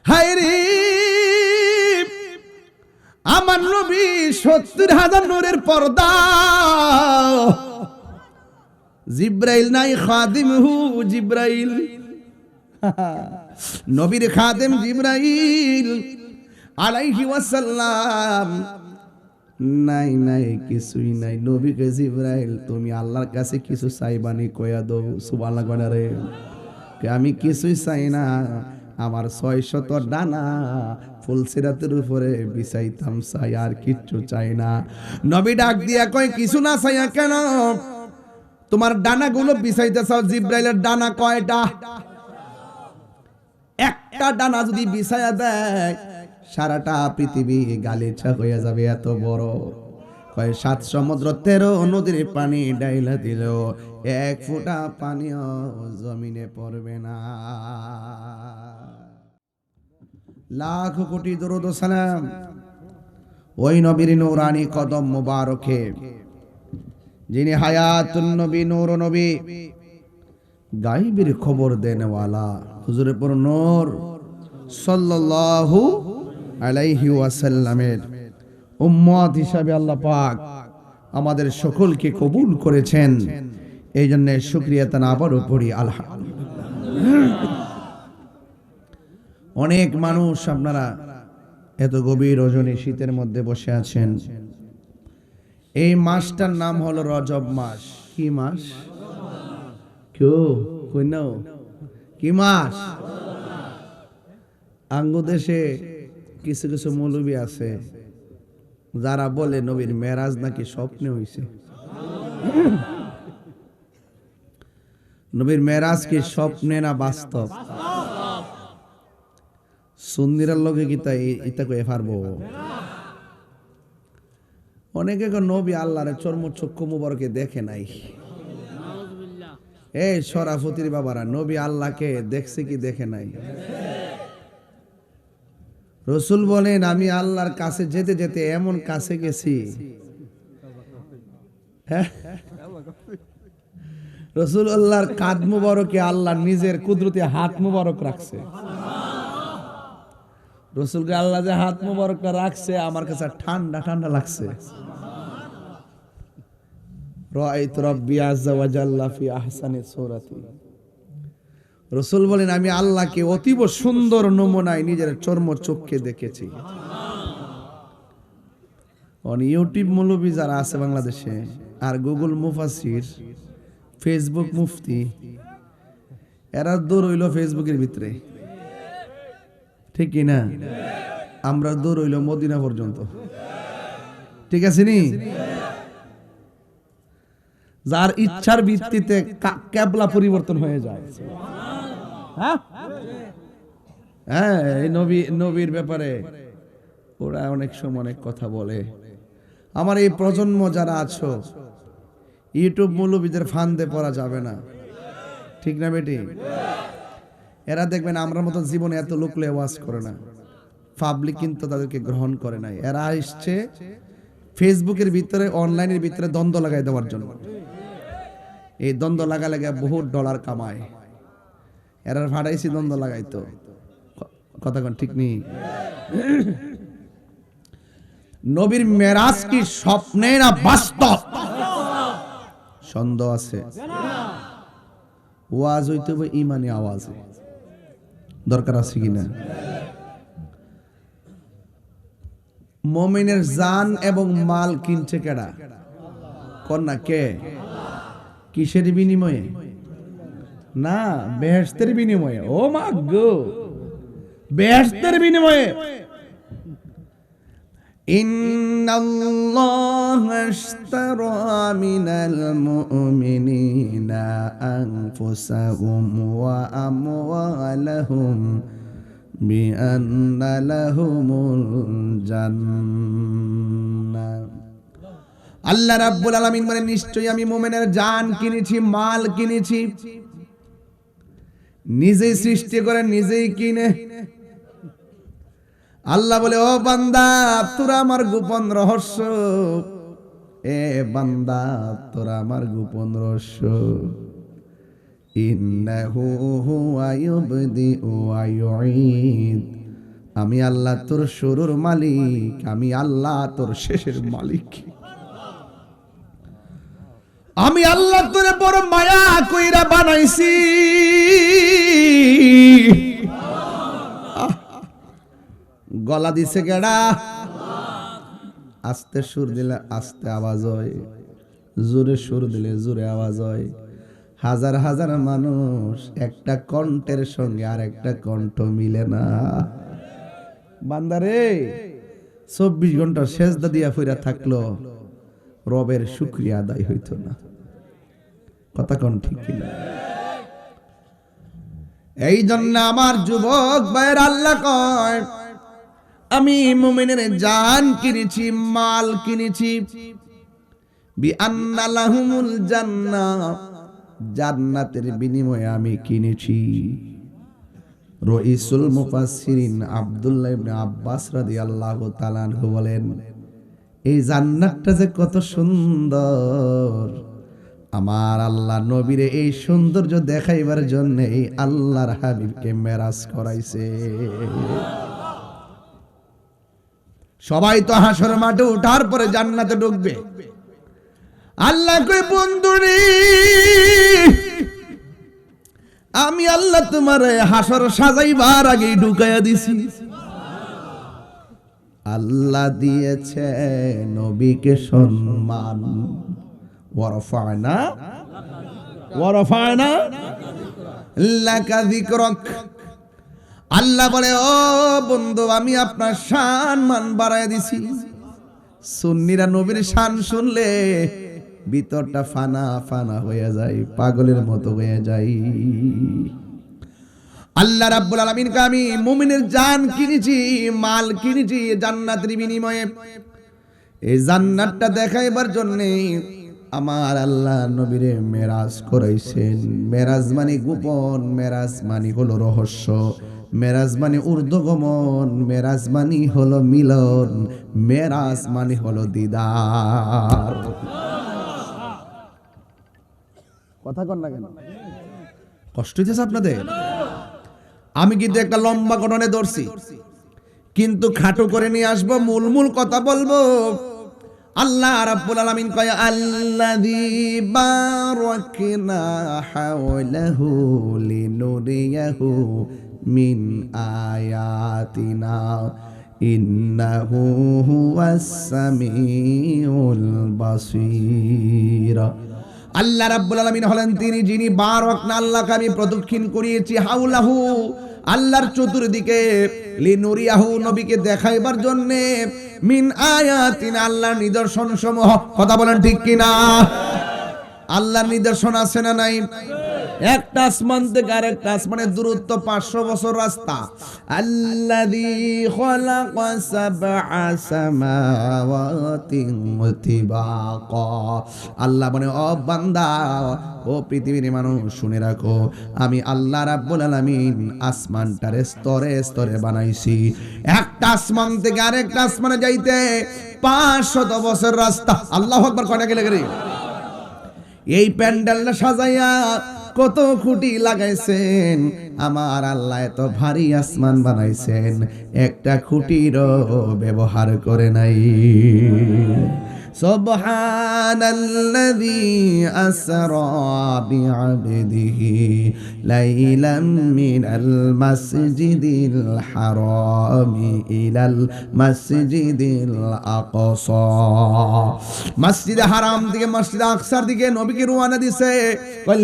হায়রে আমার নবী ৭০,০০০ নূরের পর্দা, জিব্রাইল নাই খাদিমহু জিব্রাইল, নবীর খাদেম জিব্রাইল আলাইহি ওয়াসাল্লাম নাই নাই কিছুই নাই। নবীকে জিব্রাইল তুমি আল্লাহর কাছে কিছু চাইবানি কয়া দাও। সুবহানাল্লাহ কয় না রে, আমি কিছুই চাই না, আমার ৬০০ ডানা ফুলসিরাতের উপরে বিছাইতাম চাই, আর কিচ্ছু চাই না। নবী ডাক দিয়া কয় কিছু না চাইয়া কেন, তোমার ডানাগুলো বিছাইতে চাও। জিব্রাইলের ডানা কয়টা? একটা ডানা যদি বিছায়া দেয় সারাটা পৃথিবী গালিচা হয়ে যাবে, এত বড়। কয় ৭ সমুদ্র ১৩ নদীর পানি ডাইলা দিল ১ ফোঁটা পানিও জমিনে পড়বে না। লাখ কোটি দরুদ ও সালাম ওই নবীর নূরানি কদম মুবারকে, যিনি হায়াতুন নবী, নূর নবী, গায়বের খবর দেনওয়ালা হুজুরে পুর নূর সাল্লাল্লাহু আলাইহি ওয়াসাল্লামের উম্মত হিসাবে আল্লাহ পাক আমাদের সকলকে কবুল করেছেন। এই জন্য শুকরিয়া তান আবারও পড়ি আলহামদুলিল্লাহ। অনেক মানুষ আপনারা এত গভীর রজনী শীতের মধ্যে বসে আছেন। এই মাসটার নাম হলো রজব মাস। কি মাস? কেউ কই নাও কি মাস? আঙ্গু দেশে কিছু কিছু মৌলবী আছে যারা বলে নবীর মেরাজ নাকি স্বপ্নে হইছে। নবীর মেরাজ কি স্বপ্নে না বাস্তব? সুন্নিরার লগে কি তাই ইতা কয়ে পারবো? অনেকে নবী আল্লাহর চর্মচক্ষু মুবারকে দেখে নাই। এই শরাফতির বাবারা, নবী আল্লাহকে দেখছে কি দেখে নাই? রসুল বলেন আমি আল্লাহর কাছে যেতে যেতে এমন কাছে গেছি, রসুল আল্লাহর কাঁধ মুবারকে আল্লাহ নিজের কুদরতি হাত মুবারক রাখছে। রসুলকে আল্লাহ যে হাত মুবারকটা রাখছে আমার কাছে ঠান্ডা ঠান্ডা লাগছে। রাআইতু রাব্বি আযজা ওয়া জাল্লা ফি আহসানি সূরাতি। রসুল বলেন আমি আল্লাহকে অতীব সুন্দর নমুনায় নিজের চর্মচক্ষে দেখেছি। ইউটিউব মৌলবী যারা আছে বাংলাদেশে, আর গুগল মুফাসির, ফেসবুক মুফতি, এরা দূর হইল ফেসবুকের ভিতরে, ঠিক কি না? আমরা দূর হইল মদিনা পর্যন্ত, ঠিক আছে নি? যার ইচ্ছার ভিত্তিতে ক্যাবলা পরিবর্তন হয়ে যায়। হ্যাঁ, এই নবীর ব্যাপারে ওরা অনেক সময় অনেক কথা বলে। আমার এই প্রজন্ম যারা আছো, ইউটিউব মৌলবীদের ফান্দে পড়া যাবে না, ঠিক না বেটি? এরা দেখবেন আমরা মতো জীবনে এত লোকলে ওয়াজ করে না, পাবলিক কিন্তু তাদেরকে গ্রহণ করে নাই। এরা আসছে ফেসবুকের ভিতরে, অনলাইনের ভিতরে দ্বন্দ্ব লাগাই দেওয়ার জন্য। এই দ্বন্দ্ব লাগা বহুত ডলার কামায়। এরা ভাড়াইছি দ্বন্দ্ব লাগাইতো, কথা কোন ঠিক নেই? নবীর মেরাজ কি স্বপ্নে না বাস্তব? সন্দেহ আছে। ওয়াজ হইতে হবে ইমানি আওয়াজে, দরকার আছে কিনা? মুমিনের জান এবং মাল কিনছে কেডা? কন্যা কে? কিসের বিনিময়ে? না, বেহেশতের বিনিময়ে। ও মা গো, বেহেশতের বিনিময়ে। ইন্নাল্লাহা আশতারা মিনাল মুমিনিনা আনফুসাহুম ওয়া আমওয়ালাহুম বিআন্না লাহুমুল জান্নাহ। আল্লাহ রাব্বুল আলামিন বলেন নিশ্চয়ই আমি মুমিনের জান কিনেছি, মাল কিনেছি। নিজেই সৃষ্টি করে নিজেই কিনে। আল্লাহ বলে ও বান্দা তোরা আমার গোপন রহস্য, এ বান্দা তোরা আমার গোপন রহস্য। ইন্নাহু হুয়া ইউবদি ওয়া ইউঈদ, আমি আল্লাহ তোর শুরুর মালিক, আমি আল্লাহ তোর শেষের মালিক। আমি আল্লাহ তোরে বড় মায়া কইরা বানাইছি। গলা দিছে গেড়া, আস্তে সুর দিলে আস্তে আওয়াজ হয়, জোরে সুর দিলে জোরে আওয়াজ হয়। হাজার হাজার মানুষ একটা কণ্ঠের সঙ্গে আর একটা কণ্ঠ মিলে না। বান্দারে 24 ঘন্টা সেজদা দিয়া ফিরা থাকলো, রবের শুকরিয়া আদায় হইতো না। কথা কোন ঠিক কিনা? এই জন্য আমার যুবক ভাইয়ের আল্লাহ কয়, আমি মুমিনের জান কিনেছি, মাল কিনেছি, বিআন্না লাহুমুল জান্নাহ, জান্নাতের বিনিময়ে আমি কিনেছি। রাইসুল মুফাসসিরিন আব্দুল্লাহ ইবনে আব্বাস রাদিয়াল্লাহু তাআলা আনহু বলেন, এই জান্নাতটা যে কত সুন্দর, আমার আল্লাহ নবীরে এই সৌন্দর্য দেখাইবার জন্য এই আল্লাহর হাবিবকে মেরাজ করাইছে। সবাই তো হাসর মাঠে ওঠার পরে জান্নাতে ঢুকবে। আল্লাহ কই, বন্ধুরে আমি আল্লাহ তোমার হাসর সাজাইবার আগে ঢুকাইয়া দিছি। আল্লাহ দিয়েছে নবীকে সম্মান, ওয়ারফা'না লাকা যিকরাক। আল্লাহ বলে, ও বন্ধু আমি আপনার শান মান বাড়ায় দিছি। সুন্নিরা নবীর শান শুনলে ভিতরটা ফানা ফানা হয়ে যায়, পাগলের মতো হয়ে যায়। আল্লাহ রাব্বুল আলামিনকে আমি মুমিনের জান কিনেছি, মাল কিনেছি জান্নাতের বিনিময়ে। এই জান্নাতটা দেখাইবার জন্য আমার আল্লাহ নবীরে মেরাজ করাইছেন। মেরাজ মানে গোপন, মেরাজ মানে হলো রহস্য, মেরাজ মানে ঊর্ধ্বগমন, মেরাজ মানে হলো মিলন, মেরাজ মানে হলো দিদার। কথা কন না কেন? কষ্ট হইতেছে আপনাদের? আমি কিন্তু একটা লম্বা ঘটনা ধরছি, কিন্তু খাটো করে নিয়ে আসবো, মূল কথা বলবো। আল্লাহ রাব্বুল আলামিন কয়, আল্লাযী বারাকনা হাওলাহু লিনুরিয়াহু মিন আয়াতিনা ইন্নাহু হুয়াস সামিউল বাসীর। আল্লাহ রাব্বুল আলামিন হলেন তিনি যিনি বারাকনা, আল্লাহকে আমি প্রদক্ষিণ করিয়েছি, হাওলাহু আল্লাহর চতুর্দিকে, লিনুরিয়াহু নবীকে দেখাইবার জন্য, মিন আয়াতিনা আল্লাহর নিদর্শন সমূহ। কথা বলেন ঠিক কিনা? আল্লাহর নিদর্শন আছে না নাই? একটা আসমান থেকে আরেকটা আসমানের দূরত্ব 500 বছর রাস্তা। আল্লাযী খালাকা সাবআ সামাওয়াতি তিবাকা। আল্লাহ বলে, ও বান্দা, ও পৃথিবীর মানুষ শুনে রাখো, আমি আল্লাহ রাব্বুল আলামিন আসমানটারে স্তরে স্তরে বানাইছি। একটা আসমান থেকে আরেকটা আসমানে যাইতে 500 বছর রাস্তা। আল্লাহু আকবার। কয়টা গেলে গেলে এই প্যান্ডেলটা সাজাইয়া কত খুঁটি লাগাইছেন আমার আল্লাহ, এত ভারী আসমান বানাইছেন, একটা খুঁটিরও ব্যবহার করে নাই। সুবহানাল্লাযী আসরা বিআবদিহি লাইলাম মিনাল মাসজিদিল হারামি ইলাল মাসজিদিল আকসা। মসজিদে হারাম থেকে মসজিদে আকসার দিকে নবীকে রওনা দিয়েছে,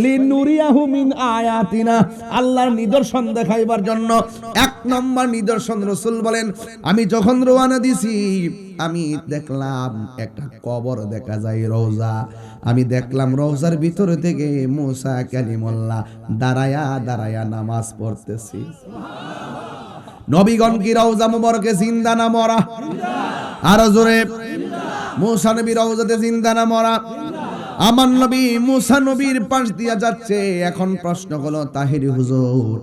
লিনুরিয়াহু মিন আয়াতিনা, আল্লাহর নিদর্শন দেখাইবার জন্য। 1 নম্বর নিদর্শন রাসূল বলেন, আমি যখন রওনা দিছি আমি দেখলাম একটা কবর দেখা যায়, রওজা। আমি দেখলাম রওজার ভিতর থেকে মুসা কালিমুল্লাহ দাঁড়ায়া দাঁড়ায়া নামাজ পড়তেছি। নবীগণ কি রওজা মুবারকে জিন্দা না মরা? আর জোরে, মুসা নবী রওজাতে জিন্দা না মরা? আমার নবী মুসা নবীর পাশ দিয়া যাচ্ছে। এখন প্রশ্ন হলো, তাহিরি হুজুর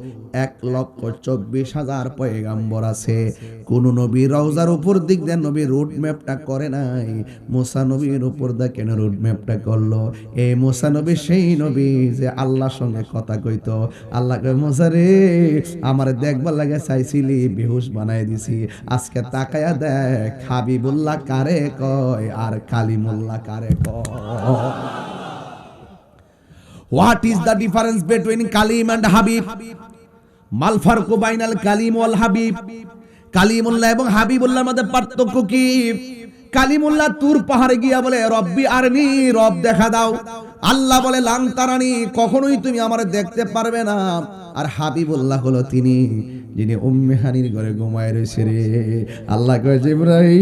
1,24,000 পয়গাম্বর আছে, কোন নবী রওজার উপর দিক দিয়ে নবী রুট ম্যাপটা করে নাই, মুসা নবীর উপর দিয়ে কেন রুট ম্যাপটা করলো? এই মুসা নবী সেই নবী যে আল্লাহর সঙ্গে কথা কইতো। আল্লাহ কয়, মুসা রে, আমার দেখবার লাগে চাইছিলি, বেহুশ বানাই দিছি, আজকে তাকায়া দেখ হাবিবুল্লাহ কারে কয় আর কালিমুল্লাহ কারে কয়। What is the difference between Kalim and Habib? মাল ফারকু বাইনাল কালিম ওয়াল হাবিব। কালিমুল্লাহ এবং হাবিবুল্লাহর মধ্যে পার্থক্য কি? কালিমুল্লাহ তুর পাহাড়ে গিয়া বলে, রব্বি আরনি, রব দেখা দাও। আল্লাহ বলে, লান তারানি, কখনোই তুমি আমারে দেখতে পারবে না। আর হাবিবুল্লাহ হলো তিনি যিনি উম্মে হানির ঘরে ঘুমায় রয়েছে রে। আল্লাহ কয়, জিবরাইল,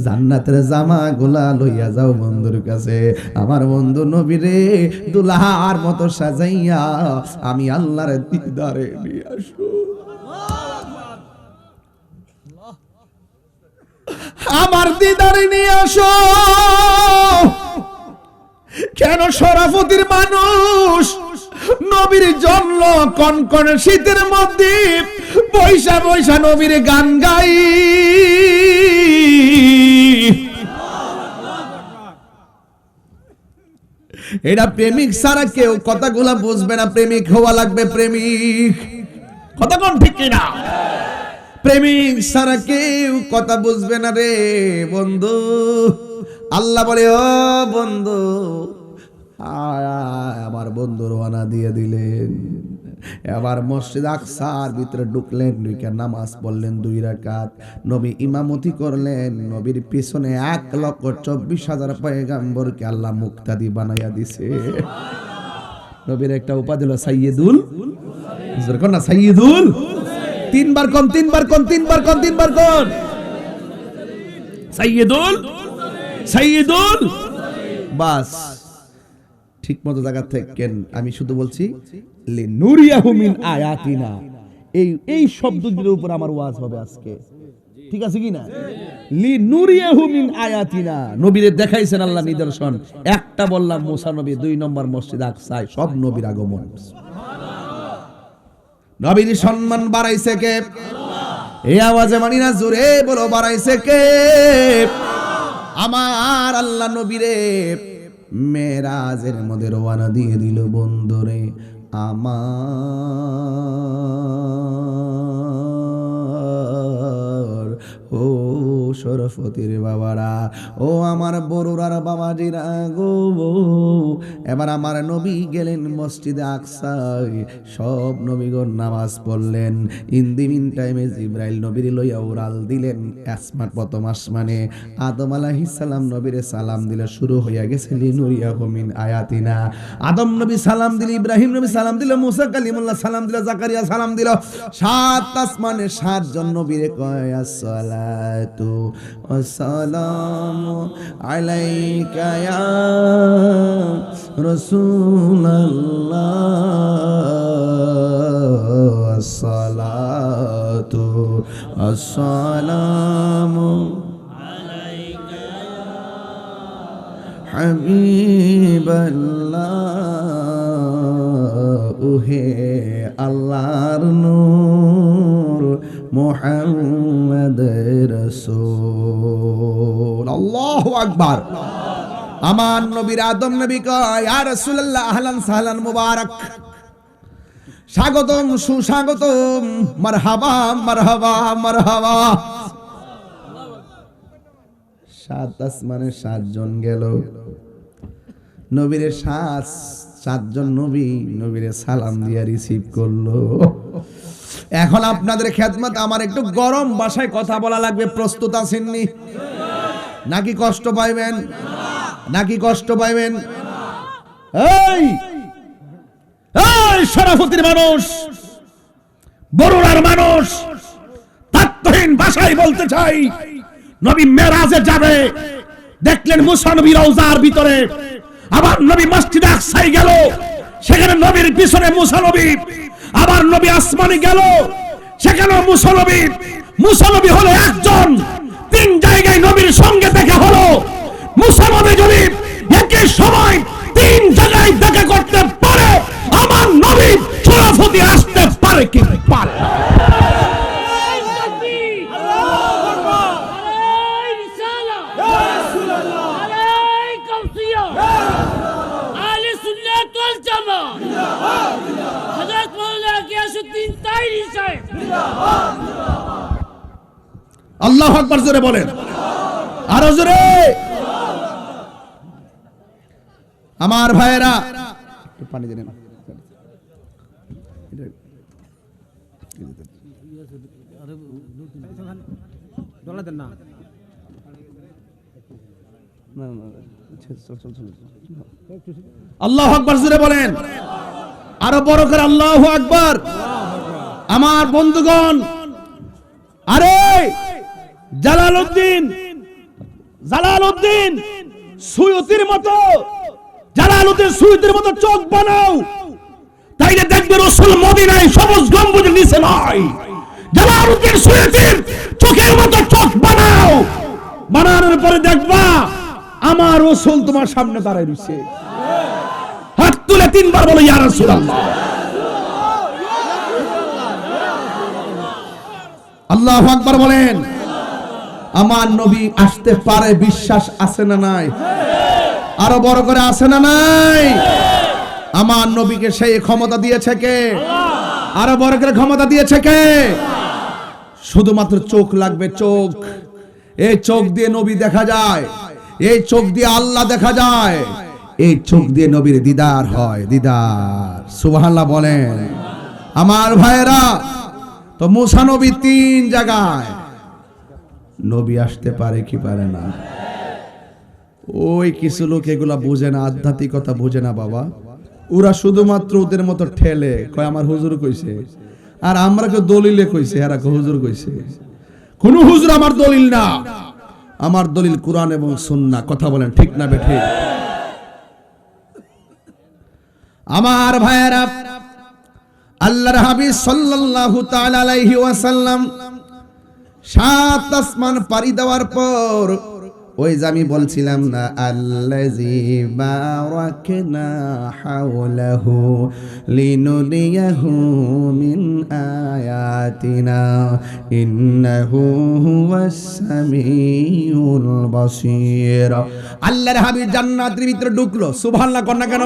জান্নাতের জামা গুলা লইয়া যাও বন্ধুর কাছে, আমার বন্ধু নবীরে দুলহার মতো সাজাইয়া আমি আল্লাহর দিদারে নিয়ে আসো। আমার দিদারে নিয়ে আসো। কেন? শরাফতির মানুষ নবীর জন্য কনকনে শীতের মধ্যে পয়সা পয়সা নবীর গান গাই। এটা প্রেমিক ছাড়া কেউ কথাগুলা বুঝবে না। প্রেমিক হওয়া লাগবে, প্রেমিক। কথা কোন ঠিক কিনা? প্রেমিক ছাড়া কেউ কথা বুঝবে না রে বন্ধু। আল্লাহ বলে, ও বন্ধু, আমার বন্ধু রওনা দিয়ে দিলেন। এবার মসজিদ আকসার ভিতরে ঢুকলেন, ঢুকে নামাজ পড়লেন 2 রাকাত। নবী ইমামতি করলেন। নবীর পিছনে 1,24,000 পয়গাম্বরকে আল্লাহ মুক্তাদি বানাইয়া দিছে। নবীর একটা উপাধি হলো সাইয়্যিদুল, না সাইয়্যিদুল, 3 বার কোন, 3 বার কোন, 3 বার কোন, 3 বার কোন, সাইয়্যিদুল, সাইয়্যিদুল। বাস ঠিক মতো জায়গা থেকেন। আমি শুধু বলছি লিনুরিয়াহু মিন আয়াতিনা, এই শব্দগুলোর উপর আমার ওয়াজ হবে আজকে, ঠিক আছে কি না? লিনুরিয়াহু মিন আয়াতিনা, নবীরে দেখাইছেন আল্লাহ নিদর্শন। একটা বললাম মুসা নবী, 2 নম্বর মসজিদ আকসায় সব নবীর আগমন। নবীর সম্মান বাড়াইছে কে? এই আওয়াজে মানি না, জোরে বলো, বাড়াইছে কে? আমার আল্লাহ নবীরে মেরাজের মধ্যে রওনা দিয়ে দিল বন্ধুরে। আমার ও শরফতির বাবারা, ও আমার বড়ুরার বাবাজিরা গো, এবার আমার নবী গেলেন মসজিদে আকসায়। সব নবীগণ নামাজ পড়লেন। ইন দি মিন টাইমে জিবরাইল নবীর লইয়া উড়াল দিলেন প্রথম আসমানে। আদম আলাইহিস সালাম নবীরে সালাম দিলে শুরু হইয়া গেছে লিনুরিয়াহু মিন আয়াতিনা। আদম নবী সালাম দিল, ইব্রাহিম নবী সালাম দিল, মুসা কালিমুল্লাহ সালাম দিল, জাকারিয়া সালাম দিল। 7 আসমানে 7 জন নবীরে কয়, আসসালাতু ওয়াসসালামু আলাইকা ইয়া রাসূলুল্লাহ, আসসালাতু ওয়াসসালামু আলাইকা ইয়া হাবিবাল্লাহ, ওহে আল্লাহর নূর মুহাম্মদ রাসূল। আল্লাহু আকবার। আমার নবীর আদম নবী কয়, ইয়া রাসূলুল্লাহ, আহলান সাহলান মুবারক, স্বাগতম, সুস্বাগতম, মারহাবা মারহাবা মারহাবা। 7 আসমানে 7 জন গেল। নবীরে 7 জন নবীরে সালাম দিয়া রিসিভ করলো। এখন আপনাদের খেদমত আমার একটু গরম ভাষায় কথা বলা লাগবে। প্রস্তুত আছেন নি? নাকি কষ্ট পাইবেন? নাকি কষ্ট পাইবেন? এই শরাফতির মানুষ, বড়ুরার মানুষ, তাত্ত্বহীন ভাষায় বলতে চাই, নবী মেরাজে যাবে, দেখলেন মুসা নবী রওজার ভিতরে, আবার নবী মসজিদে আকসায় গেল, সেখানে নবীর পিছনে মুসা নবী, আবার নবী আসমানে গেল, সেখানে মুসা নবী হলো একজন। 3 জায়গায় নবীর সঙ্গে দেখা হলো। মুসা নবী যদি একই সময় 3 জায়গায় দেখা করতে পারে, আমার নবী পারে কি পারে না। আল্লাহু আকবার জোরে বলেন, আরো জোরে। আমার ভাইয়েরা একটু পানি দেন না, আল্লাহু আকবার জোরে বলেন, আরো বড় করে আল্লাহু আকবার। আমার বন্ধুগণ, আরে জালালউদ্দিন সুয়ুতির মতো, জালালউদ্দিন সুয়ুতির মতো চোখ বানাও, তাইলে দেখবে রাসূল মদিনায় সবুজ গম্বুজের নিচে নয়। জালালউদ্দিন সুয়ুতির চোখের মতো চোখ বানাও, বানানোর পরে দেখবা আমার রাসূল তোমার সামনে দাঁড়ায় রয়েছে। হাত তুলে তিনবার বলো ইয়া রাসূলুল্লাহ। আল্লাহু আকবার বলেন। আমার নবী আসতে পারে, বিশ্বাস আছে না নাই? আরো বড় করে আছে না নাই? আমার নবীকে সেই ক্ষমতা দিয়েছে কে? আরো বড় করে ক্ষমতা দিয়েছে কে? শুধুমাত্র চোখ লাগবে, চোখ। এই চোখ দিয়ে নবী দেখা যায়, এই চোখ দিয়ে আল্লাহ দেখা যায়, এই চোখ দিয়ে নবীর দিদার হয়, দিদার। সুবহানাল্লাহ বলেন। আমার ভাইয়েরা, তো মুসা নবী 3 জায়গায়, নবী আসতে পারে কি পারে না? ওই কিছু লোক এগুলা বুঝে না, আধ্যাত্মিকতা বুঝে না বাবা। ওরা শুধুমাত্র ওদের মতো ঠেলে কয় আমার হুজুর কইছে, আর আমরা কেউ দলিলে কইছে, এরা হুজুর কইছে। কোন হুজুর আমার দলিল না, আমার দলিল কোরআন এবং সুন্নাহ। কথা বলেন ঠিক না বেঠিক? আমার ভাইয়েরা, আল্লাহর হাবিব সাল্লাল্লাহু তাআলা আলাইহি ওয়াসাল্লাম 7 আসমান পাড়ি দেওয়ার পর, ওই যে আমি বলছিলাম না, আল্লাযী বারাকনা হাওলাহু লিনুরিয়াহু মিন আয়াতিনা ইন্নাহু হুয়াস সামিউল বাসীর। আল্লাহর হাবিব জান্নাতের ভিতরে ঢুকলো, সুবহানাল্লাহ কর না কেন?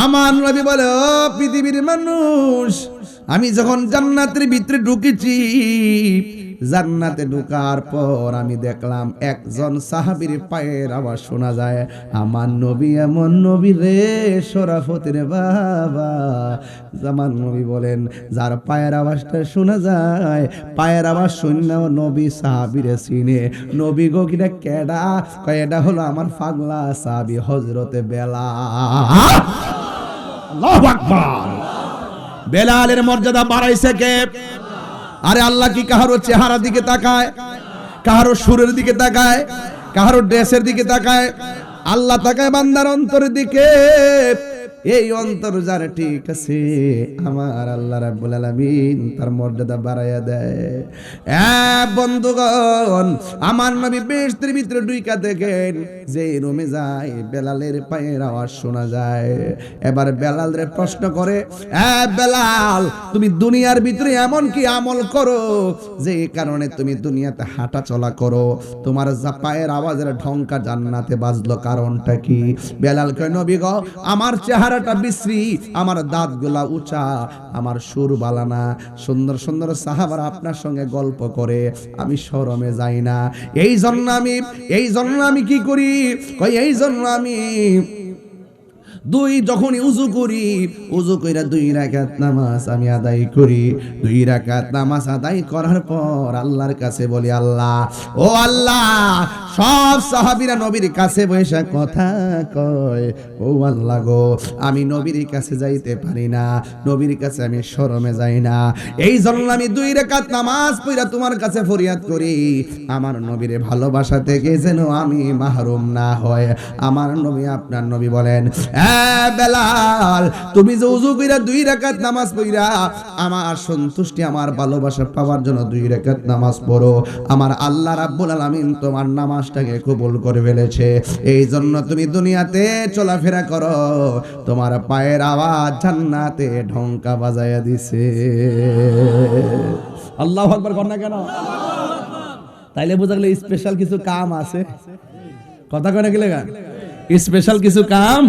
আমার নবী বলে, ও পৃথিবীর মানুষ, আমি যখন জান্নাতের ভিতরে ঢুকেছি, জান্নাতে ঢোকার পর আমি দেখলাম একজন সাহাবীর পায়ের আওয়াজ শোনা যায়। আমার নবী এমন নবী রে, শরাফতের বাবা। আমার নবী বলেন, যার পায়ের আওয়াজটা শোনা যায়, পায়ের আওয়াজ শুনলেও নবী সাহাবীরে চিনে। নবী গো কিনা কেডা? কয় এটা হলো আমার পাগলা সাহাবী হযরতে বেলাল। আল্লাহু আকবার। বেলালের মর্যাদা বাড়াইছে কে? আরে আল্লাহ কি কাহারো চেহারা দিকে তাকায়, কাহারো সুরের দিকে তাকায়, কাহারো ড্রেসের দিকে তাকায়? আল্লাহ তাকায় বান্দার অন্তরের দিকে। এই অন্তর যার ঠিক আছে, আমার আল্লাহ রাব্বুল আলামিন তার মর্যাদা বাড়াইয়া দেয়। বন্ধুগণ, আমার নবী বেহেশতের ভিতরে ঢুইকা দেখেন, যে রুমে যায় বেলালের পায়ের আওয়াজ শোনা যায়। এবার বেলালরে প্রশ্ন করে, বেলাল, তুমি দুনিয়ার ভিতরে এমন কি আমল করো যে কারণে তুমি দুনিয়াতে হাঁটা চলা করো, তোমার যা পায়ের আওয়াজের ঢংকা জান্নাতে বাজলো, কারণটা কি? বেলাল কয়, নবী গো, আমার চেহারাটা বিশ্রী, আমার দাঁতগুলা উঁচা, আমার সুর বালানা, সুন্দর সুন্দর সাহাবারা আপনার সঙ্গে গল্প করে, আমি শরমে যাই না। এই জন্য আমি কি করি? কই এই জন্য আমি যখনই উযু করি, উযু কইরা 2 রাকাত নামাজ আমি আদায় করি। 2 রাকাত নামাজ আদায় করার পর আল্লাহর কাছে বলি, আল্লাহ, ও আল্লাহ। সব সাহাবীরা নবীর কাছে বসে কথা কয়, ও আল্লাহ গো, আমি নবীর কাছে যাইতে পারি না, নবীর কাছে আমি শরমে যাই না। এই জন্য আমি 2 রাকাত নামাজ পড়া তোমার কাছে ফরিয়াদ করি, আমার নবীর ভালোবাসা থেকে যেন আমি মাহরুম না হয়। আমার নবী, আপনার নবী বলেন, হ্যাঁ বেলাল, তুমি যে ওযু কইরা 2 রাকাত নামাজ পড়া আমার সন্তুষ্টি আমার ভালোবাসা পাওয়ার জন্য 2 রাকাত নামাজ পড়ো, আমার আল্লাহ রাব্বুল আলামিন তোমার নামাজটাকে কবুল করে ফেলেছে। এই জন্য তুমি দুনিয়াতে চলাফেরা করো, তোমার পায়ের আওয়াজ জান্নাতে ঢঙ্কা বাজায়া দিছে। আল্লাহু আকবার কর না কেন? তাইলে বোঝা গেল স্পেশাল কিছু কাম আছে। কথা কয় না কি লাগা? স্পেশাল কিছু কাম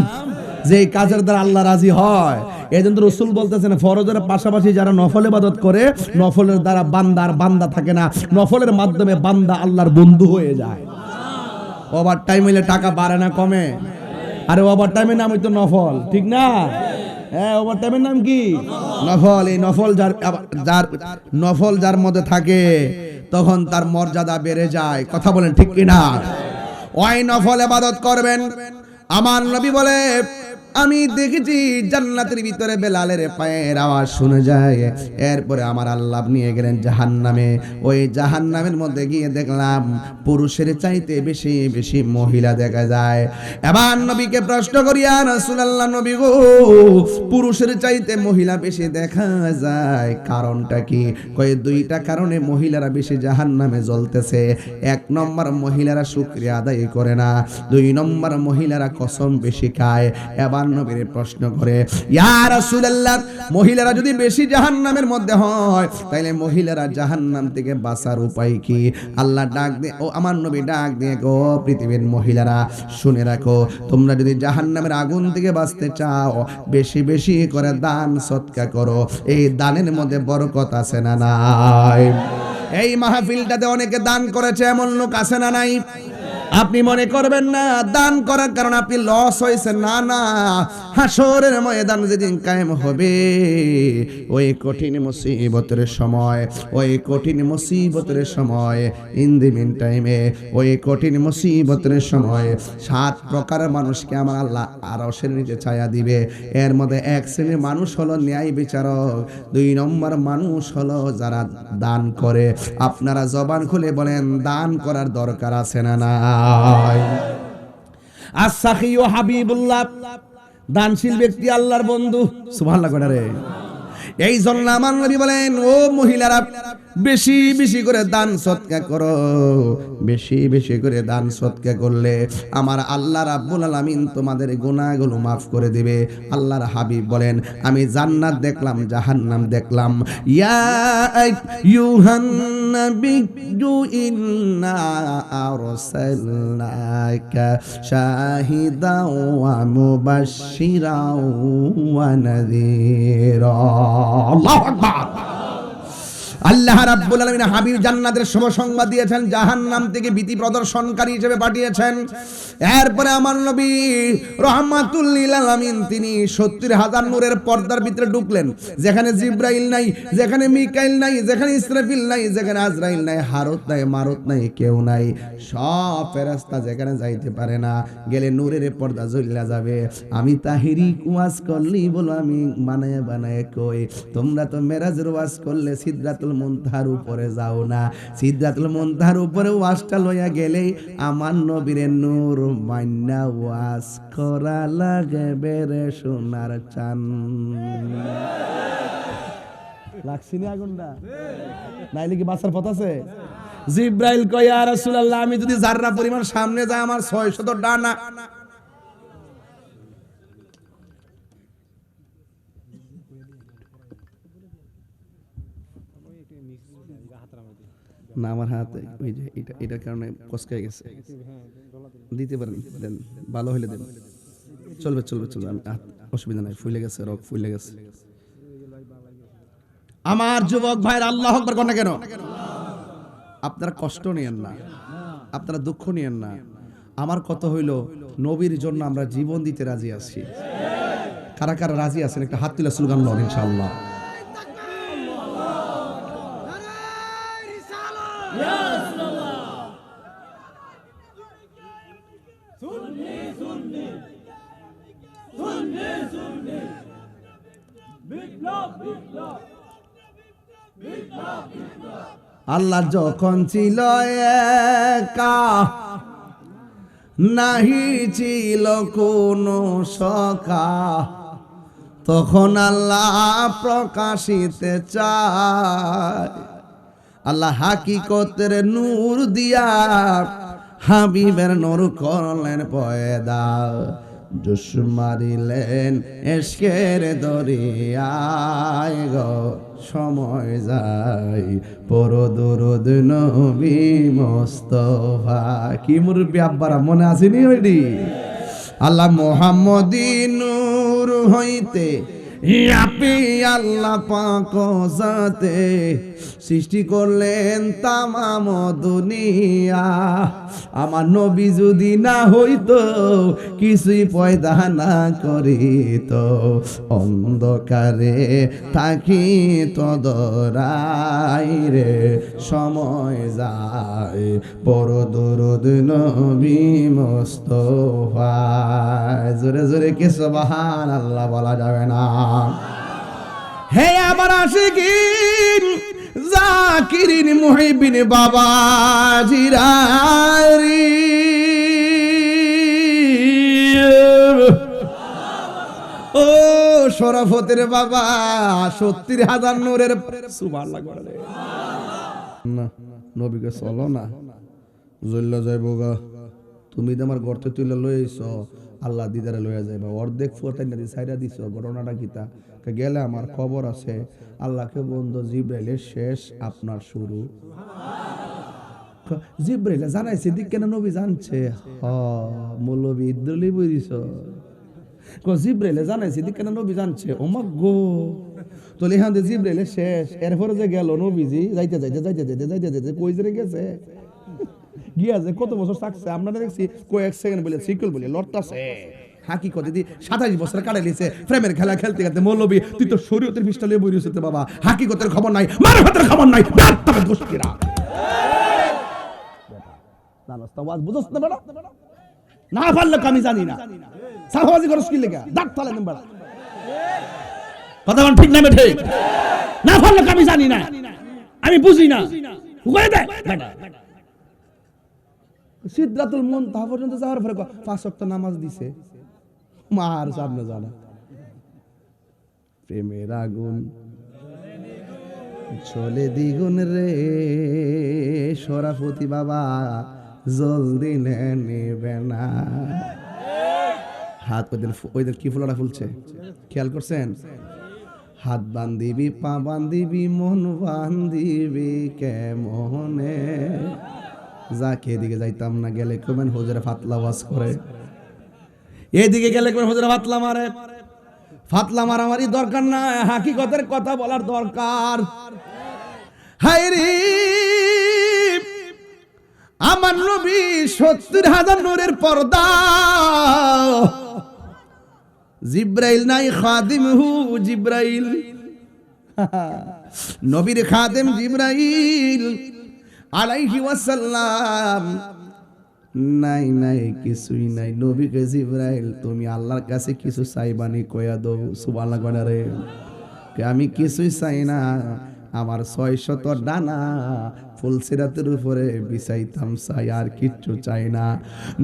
যে কাজের দ্বারা আল্লাহ রাজি হয়। এই জন্য রাসূল বলতেছেন ফরজের পাশাপাশি যারা নফল ইবাদত করে, নফলের দ্বারা বান্দা থাকে না, নফলের মাধ্যমে বান্দা আল্লাহর বন্ধু হয়ে যায়। ওভার টাইম হইলে টাকা বাড়ে না কমে? আরে ওভার টাইমের নাম হইতো নফল, ঠিক না? হ্যাঁ, ওভার টাইমের নাম কি? নফল। এই নফল যার মধ্যে থাকে তখন তার মর্যাদা বেড়ে যায়। কথা বলেন ঠিক কিনা? ওই নফল ইবাদত করবেন। আমার নবী বলে আমি দেখেছি জান্নাতের ভিতরে বেলালের পায়ের আওয়াজ শুনে যায়। এরপরে আমার আল্লাহ নিয়ে গেলেন জাহান্নামে। ওই জাহান্নামের মধ্যে গিয়ে দেখলাম পুরুষের চাইতে বেশি বেশি মহিলা দেখা যায়। এবার নবীকে প্রশ্ন করি, ইয়া রাসূলুল্লাহ, নবী গো, পুরুষের চাইতে মহিলা বেশি দেখা যায়, কারণটা কি? কয় 2টা কারণে মহিলারা বেশি জাহান্নামে জ্বলতেছে। 1 নম্বর, মহিলারা শুকরিয়া আদায় করে না। 2 নম্বর, মহিলারা কসম বেশি খায়। এবার নবীর প্রশ্ন করে, ইয়া রাসূলুল্লাহ, মহিলারা যদি বেশি জাহান্নামের মধ্যে হয় তাহলে মহিলারা জাহান্নাম থেকে বাঁচার উপায় কি? আল্লাহ ডাক দিয়ে, ও আমার নবী ডাক দিয়ে, গো পৃথিবীর মহিলারা শুনে রাখো, তোমরা যদি জাহান্নামের আগুন থেকে বাঁচতে চাও বেশি বেশি করে দান সদকা করো। এই দানের মধ্যে বরকত আছে না নাই? এই মাহফিলটাতে অনেকে দান করেছে, এমন লোক আছে না নাই? আপনি মনে করবেন না দান করার কারণে আপনি লস হয়েছে, না না, হাসরের ময়দান যেদিন কায়েম হবে ওই কঠিন মুসিবতের সময় ইন দি মিন টাইমে ওই কঠিন মুসিবতের সময় 7 প্রকার মানুষকে আমার আল্লাহ আরশের নিচে ছায়া দিবে। এর মধ্যে 1 শ্রেণীর মানুষ হলো ন্যায় বিচারক, 2 নম্বর মানুষ হলো যারা দান করে। আপনারা জবান খুলে বলেন দান করার দরকার আছে না না? আস-সাখিয়ু হাবিবুল্লাহ, দানশীল ব্যক্তি আল্লাহর বন্ধু। সুবহানাল্লাহ কইরা রে। এই জন্য আমার নবী বলেন, ও মহিলারা বেশি বেশি করে দান সদকা করো। বেশি বেশি করে দান সদকা করলে আমার আল্লাহ রাব্বুল আলামিন তোমাদের গুনাহগুলো মাফ করে দিবে। আল্লাহর হাবিব বলেন, আমি জান্নাত দেখলাম, জাহান্নাম দেখলাম। ইয়া আইয়ুহান নাবিয়্যু ইন্না আরসালনাকা শাহিদাও ওয়া মুবাশশিরাও ওয়া নাযীরা। আল্লাহু আকবার। আল্লাহ রাব্বুল আলামিন হাবিব জান্নাতের শুভ সংবাদ দিয়েছেন, জাহান্নাম থেকে ভীতি প্রদর্শনকারী হিসেবে পাঠিয়েছেন। এরপরে আমার নবী রাহমাতুল লিল আলামিন তিনি 70,000 নূরের পর্দার ভিতরে ঢুকলেন, যেখানে জিবরাইল নাই, যেখানে মিকাইল নাই, যেখানে ইসরাফিল নাই, যেখানে আজরাইল নাই, হারুত নাই, মারুত নাই, কেউ নাই। সব ফেরেশতা যেখানে যাইতে পারে না, গেলে নূরের পর্দা জ্বলিয়া যাবে। আমি তাহিরি ওয়াজ করলি বলো, আমি বানায় কই, তোমরা তো মেরাজের ওয়াজ করলে সিদরাতুল মুনতাহার উপরে যাও না। সিদরাতুল মুনতাহার উপরে ওয়াজটা লইয়া গেলেই আমার নবীর নূর মান্না ওয়াজ করা লাগে বেরে সোনার চান। লাগছি না আগুনটা? নাইলে কি বাঁচার পথ আছে? জিবরাইল কয়, ইয়া রাসূলুল্লাহ, আমি যদি জাররা পরিমাণ সামনে যাই আমার 600 ডানা। না, আমার হাতে ওই যে এটার কারণে কসকাই গেছে। দিতে পারেন, দেন, ভালো হইলে দেন। চলবে, অসুবিধা নাই। ফুলে গেছে, রক ফুলে গেছে। আমার যুবক ভাইরা, আল্লাহু আকবার কোন না কেন? আপনারা কষ্ট নিয়েন না, আপনারা দুঃখ নিয়েন না। আমার কথা হইল, নবীর জন্য আমরা জীবন দিতে রাজি আছি। কারা কারা রাজি আছেন একটা হাত তুলে স্লোগান লন ইনশাআল্লাহ। আল্লাহ যখন ছিল একা, নাহি ছিল কোনো সখা, তখন আল্লাহ প্রকাশিতে চায়। আল্লাহ হাকিকতের নূর দিয়া হাবিবের নূর করলেন পয়দা, জোশ মারিলেন এশকের দরিয়ায় গো, সময় যায় পড় দুরূদ নবী মুস্তাফা। কি মুরব্বি আব্বারা মনে আসেনি ওইডি? আল্লাহ মুহাম্মদী নূর হইতে আপনি আল্লাহ পাক জাতে সৃষ্টি করলেন তামাম দুনিয়া। আমার নবী যদি না হইতো, কিছুই পয়দা না করিত, অন্ধকারে থাকি তদরাই রে, সময় যায় পড় দুরূদ নবী মুস্তাফা। জোরে জোরে কি সুবহানাল্লাহ বলা যাবে না? হে আমার আশিকিন জাকিরিন মুহিবিন বাবা জিরারি, ও শরাফতের বাবা 70,000 নূরের সুবহানাল্লাহ বলে না। নবীকে চলো না, জ্বললে যাইব গা। তুমি তো আমার গর্তে তুলে লইছ, আল্লাহ দিদারে লইয়া যাইবা। অর্ধেক ফুয়াতাই না সাইরা দিছ, ঘটনাটা কিতা? গেলে আমার খবর আছে, আল্লাহকে বন্ধু জিব্রাইলের শেষ, আপনার শুরু। জিব্রাইল জানাইছে দিক কেন নবী জানছে? মৌলবী ইদ্দুলি বুঝিস, জিব্রাইলে জানাইছে দিক কেন নবী জানছে? ওমা গো, তো এখান থেকে জিব্রাইলের শেষ। এরপরে যে গেল নবীজি যাইতে যাইতে যাইতে যাইতে যাইতে যাইতে কই জেনে গেছে, গিয়া যে কত বছর থাকছে আমরা দেখছি, কয়েক সেকেন্ড বলে সিকল বলে লড়তাছে। হাকিকত দিদি 27 বছর কাটাই লিছে প্রেমের খেলা খেলতে খেলতে। মৌলবী তুই তো শরীয়তের পৃষ্ঠা লিয়ে বই রয়েছে বাবা, হাকিকতের খবর নাই, মারফতের খবর নাই। গোষ্ঠীরা বুঝছ না বেড়া, না পারলে আমি জানি না সাহবাজি করস কি লেগা দাঁত ফালে নেন বেড়া। কথা বল ঠিক না ঠিক? না পারলে আমি জানি না, আমি বুঝি না, উগাই দে বেটা। সিদরাতুল মুনতাহা পর্যন্ত যাওয়ার পরে 5 ওয়াক্ত নামাজ দিছে, মার সামনে জানা। প্রেমের আগুন চলে দ্বিগুণ রে, শরাফতি বাবা জলদি নেবে না। হাত ওইদের কি ফুলটা ফুলছে খেয়াল করছেন? হাত বান্ধিবি, পা বান্ধিবি, মন বান্ধিবি কেমনে। যাকে এদিকে যাইতাম না, গেলে কবেন হুজুরে ফাতলা ওয়াজ করে, এদিকে গেলে কবেন হুজুরে ফাতলা মারে। ফাতলা মারামারি দরকার না, হাকিকতের কথা বলার দরকার। হায়রে আমার নবী 70,000 নূরের পর্দা, জিব্রাইল নাই, খাদিম হু জিব্রাইল, নবীর খাদেম জিব্রাইল আলাইহি ওয়াসাল্লাম নাই নাই, কিছুই নাই। নবীকে জিব্রাইল তুমি আল্লাহর কাছে কিছু চাইবানি কয়া দাও। সুবহানাল্লাহ কয় রে, আমি কিছুই চাই না, আমার 600 ডানা ফুলসিরাতের উপরে বিছাইতাম চাই, আর কিচ্ছু চাই না।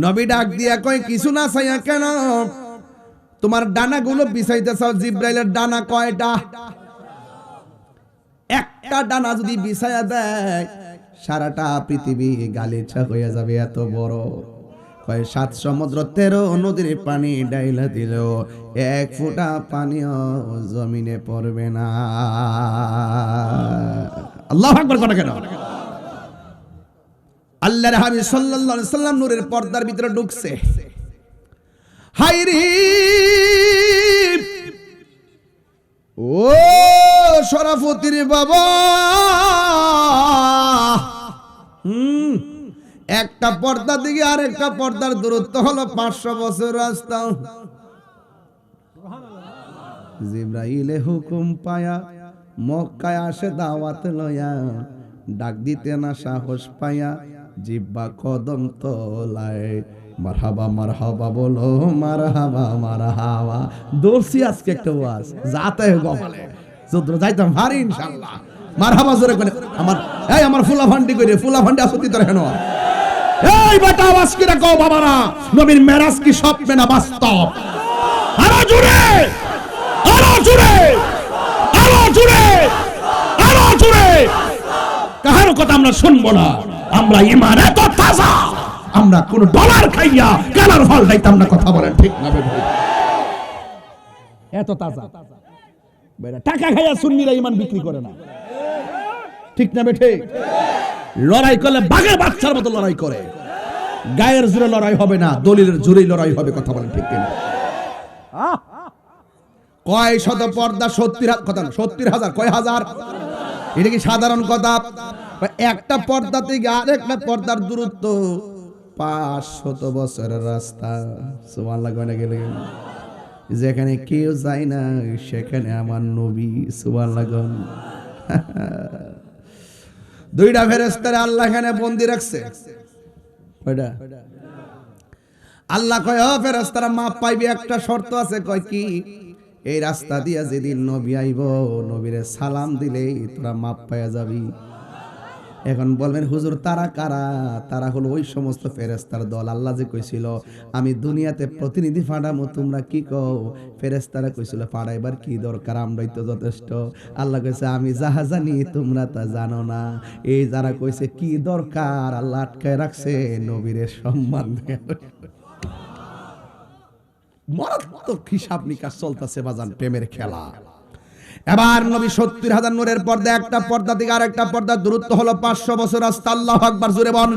নবী ডাক দিয়া কয় কিছু না চাইয়া কেন? তোমার ডানাগুলো বিছাইতে চাও। জিব্রাইলের ডানা কয়টা? একটা ডানা যদি বিছায়া দেয় সারাটা পৃথিবী গালিচা হয়ে যাবে, এত বড়। কয় 7 সমুদ্র 13 নদীর পানি ডাইলা দিল, 1 ফোঁটা পানিও জমিনে পড়বে না। আল্লাহু আকবার কথা কেন? আল্লাহর হাবিব সাল্লাল্লাহু আলাইহি সাল্লাম নূরের পর্দার ভিতরে ঢুকছে। হায়রে ও শরাফতির বাবা, একটা পর্দা দিকে আর একটা পর্দার দূরত্ব হলো 500 বছর রাস্তা। জিব্রাইলে হুকুম পায়া মক্কায় আসে দাওয়াত লয়া, ডাক দিতে না সাহস পায়া জিব্বা কদম তোলায়, মারহাবা মারহাবা বলো, মারহাবা মারহাবা। দর্শি আজকে একটা ওয়াজ যাতে গমালে যদ্র যাইতাম ভারি ইনশাআল্লাহ। মারহাবা জোরে করে আমার এই আমার ফুলা ভান্ডি করে, ফুলা ভান্ডি আসতি তোর কেন? এই বেটা আওয়াজ করে কও বাবারা, নবীর মেরাজ কি স্বপ্ন না বাস্তব? আরো জোরে, আরো জোরে, আরো জোরে, আরো জোরে। কারো কথা আমরা শুনবো না। আমরা ঈমান এত তাজা, আমরা কোন ডলার খাইয়া কালার ফল খাইতাম না। কথা বলেন ঠিক না ভাই? এত তাজা বেটা, টাকা খাইয়া সুন্নিরা ঈমান বিক্রি করে না। ঠিক না বেঠে? লড়াই করলে বাঘের বাচ্চার মতো লড়াই করে। গায়ের জোরে লড়াই হবে না, দলিলের জোরেই লড়াই হবে। কথা বলেন ঠিক কিনা? কয় শত পর্দা? 70,000। কয় হাজার? এটা কি সাধারণ কথা? একটা পর্দা থেকে আরেকটা পর্দার দূরত্ব 500 বছরের রাস্তা। সুবহানাল্লাহ কয় না গেলে? যেখানে কেউ যায় না সেখানে আমার নবী। সুবহানাল্লাহ। দুইটা ফেরেশতারে আল্লাহ এখানে বন্দি রাখছে। কয়টা? আল্লাহ কয় ও ফেরেশতারা মাপ পাইবে, একটা শর্ত আছে। কয় কি? এই রাস্তা দিয়া যেদিন নবী আইব, নবীরে সালাম দিলেই তোরা মাপ পাইয়া যাবি। এখন বলবেন হুজুর তারা কারা? তারা হলো ওই সমস্ত ফেরেশতার দল। আল্লাহ যে কইছিল আমি দুনিয়াতে প্রতিনিধি পাঠাবো, তোমরা কি কও? ফেরেশতারা কইছিল পাঠাইবার কি দরকার, আমরাই তো যথেষ্ট। আল্লাহ কইছে আমি যাহা জানি তোমরা তা জানো না। এই যারা কইছে কি দরকার, আল্লাহ আটকায় রাখছে নবীরে সম্মান দেওয়া। মারাত্মক হিসাব নিকাশ চলতেছে বাজান, প্রেমের খেলা। এবার নবী 70,000 নূরের পর্দা, একটা পর্দা থেকে আরেকটা পর্দার দূরত্ব হলো 500 বছর রাস্তা। আল্লাহু আকবার, জোরে বল।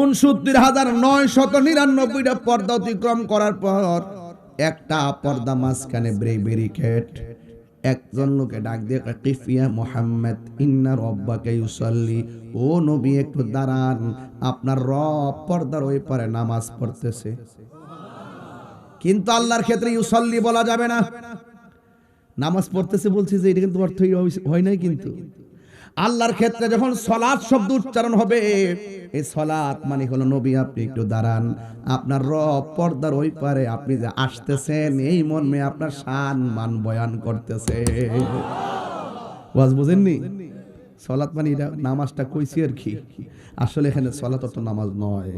69,999টা পর্দা অতিক্রম করার পর একটা পর্দা মাঝখানে ব্যারিকেড। একজন লোকে ডাক দিয়ে কিফিয়া মুহাম্মদ ইন্না রাব্বাকা ইউসাল্লি, ও নবী একটু দাঁড়ান, আপনার রব পর্দার ওই পারে নামাজ পড়তেছে। কিন্তু আল্লাহর ক্ষেত্রে ইউসাল্লি বলা যাবে না, নামাজ পড়তেছে বলছে যে এটা কিন্তু অর্থ হয় নাই। কিন্তু আল্লাহর ক্ষেত্রে যখন সালাত শব্দ উচ্চারণ হবে, এই সালাত মানে হলো নবী আপনি একটু দাঁড়ান, আপনার রব পর্দার ওই পারে, আপনি যে আসতেছেন এই মর্মে আপনার শান মান বয়ান করতেছে। ওয়াজ বুঝেননি? সালাত মানে এটা নামাজটা কইছি আর কি, আসলে এখানে সালাত অর্থ নামাজ নয়।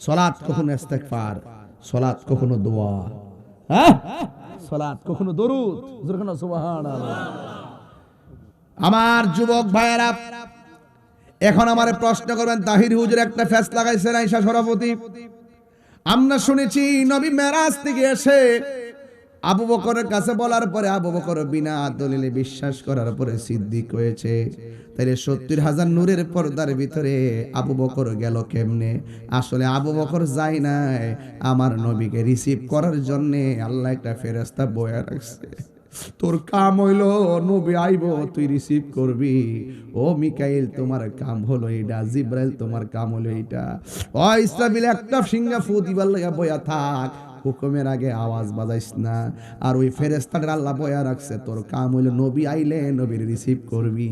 সালাত কখনো ইস্তেগফার, সালাত কখনো দোয়া, হ্যাঁ সালাত কখনো দরুদ। যখন সুবহানাল্লাহ। আমার যুবক ভাইয়েরা, এখন আমারে প্রশ্ন করবেন তাহির হুজুর একটা ফেস লাগাইছেন আয়েশা সভাপতি। আমরা শুনেছি নবী মেরাজ থেকে এসে আবু বকরের কাছে বলার পরে আবু বকর বিনা দলিলে বিশ্বাস করার পরে সিদ্দিক হয়েছে। তাইলে 70,000 নূরের পর্দার ভিতরে আবু বকর গেল কেমনে? আসলে আবু বকর যায় নাই, আমার নবীকে রিসিভ করার জন্য আল্লাহ একটা ফেরেশতা বয়া রাখছে। তোর কাম হইলো নবী আইব, তুই রিসিভ করবি। ও মিকাইল তোমার কাম হলো এইটা, জিব্রাইল তোমার কাম হলো এইটা। ও ইসরাফিল একটা সিংহা ফু দিবার লাগা বয়া থাক, হুকুমের আগে আওয়াজ বাজাইস না। আর ওই ফেরেশতাদের আল্লাহ বয়া রাখছে, তোর কাম হইলো নবী আইলে নবীর রিসিভ করবি।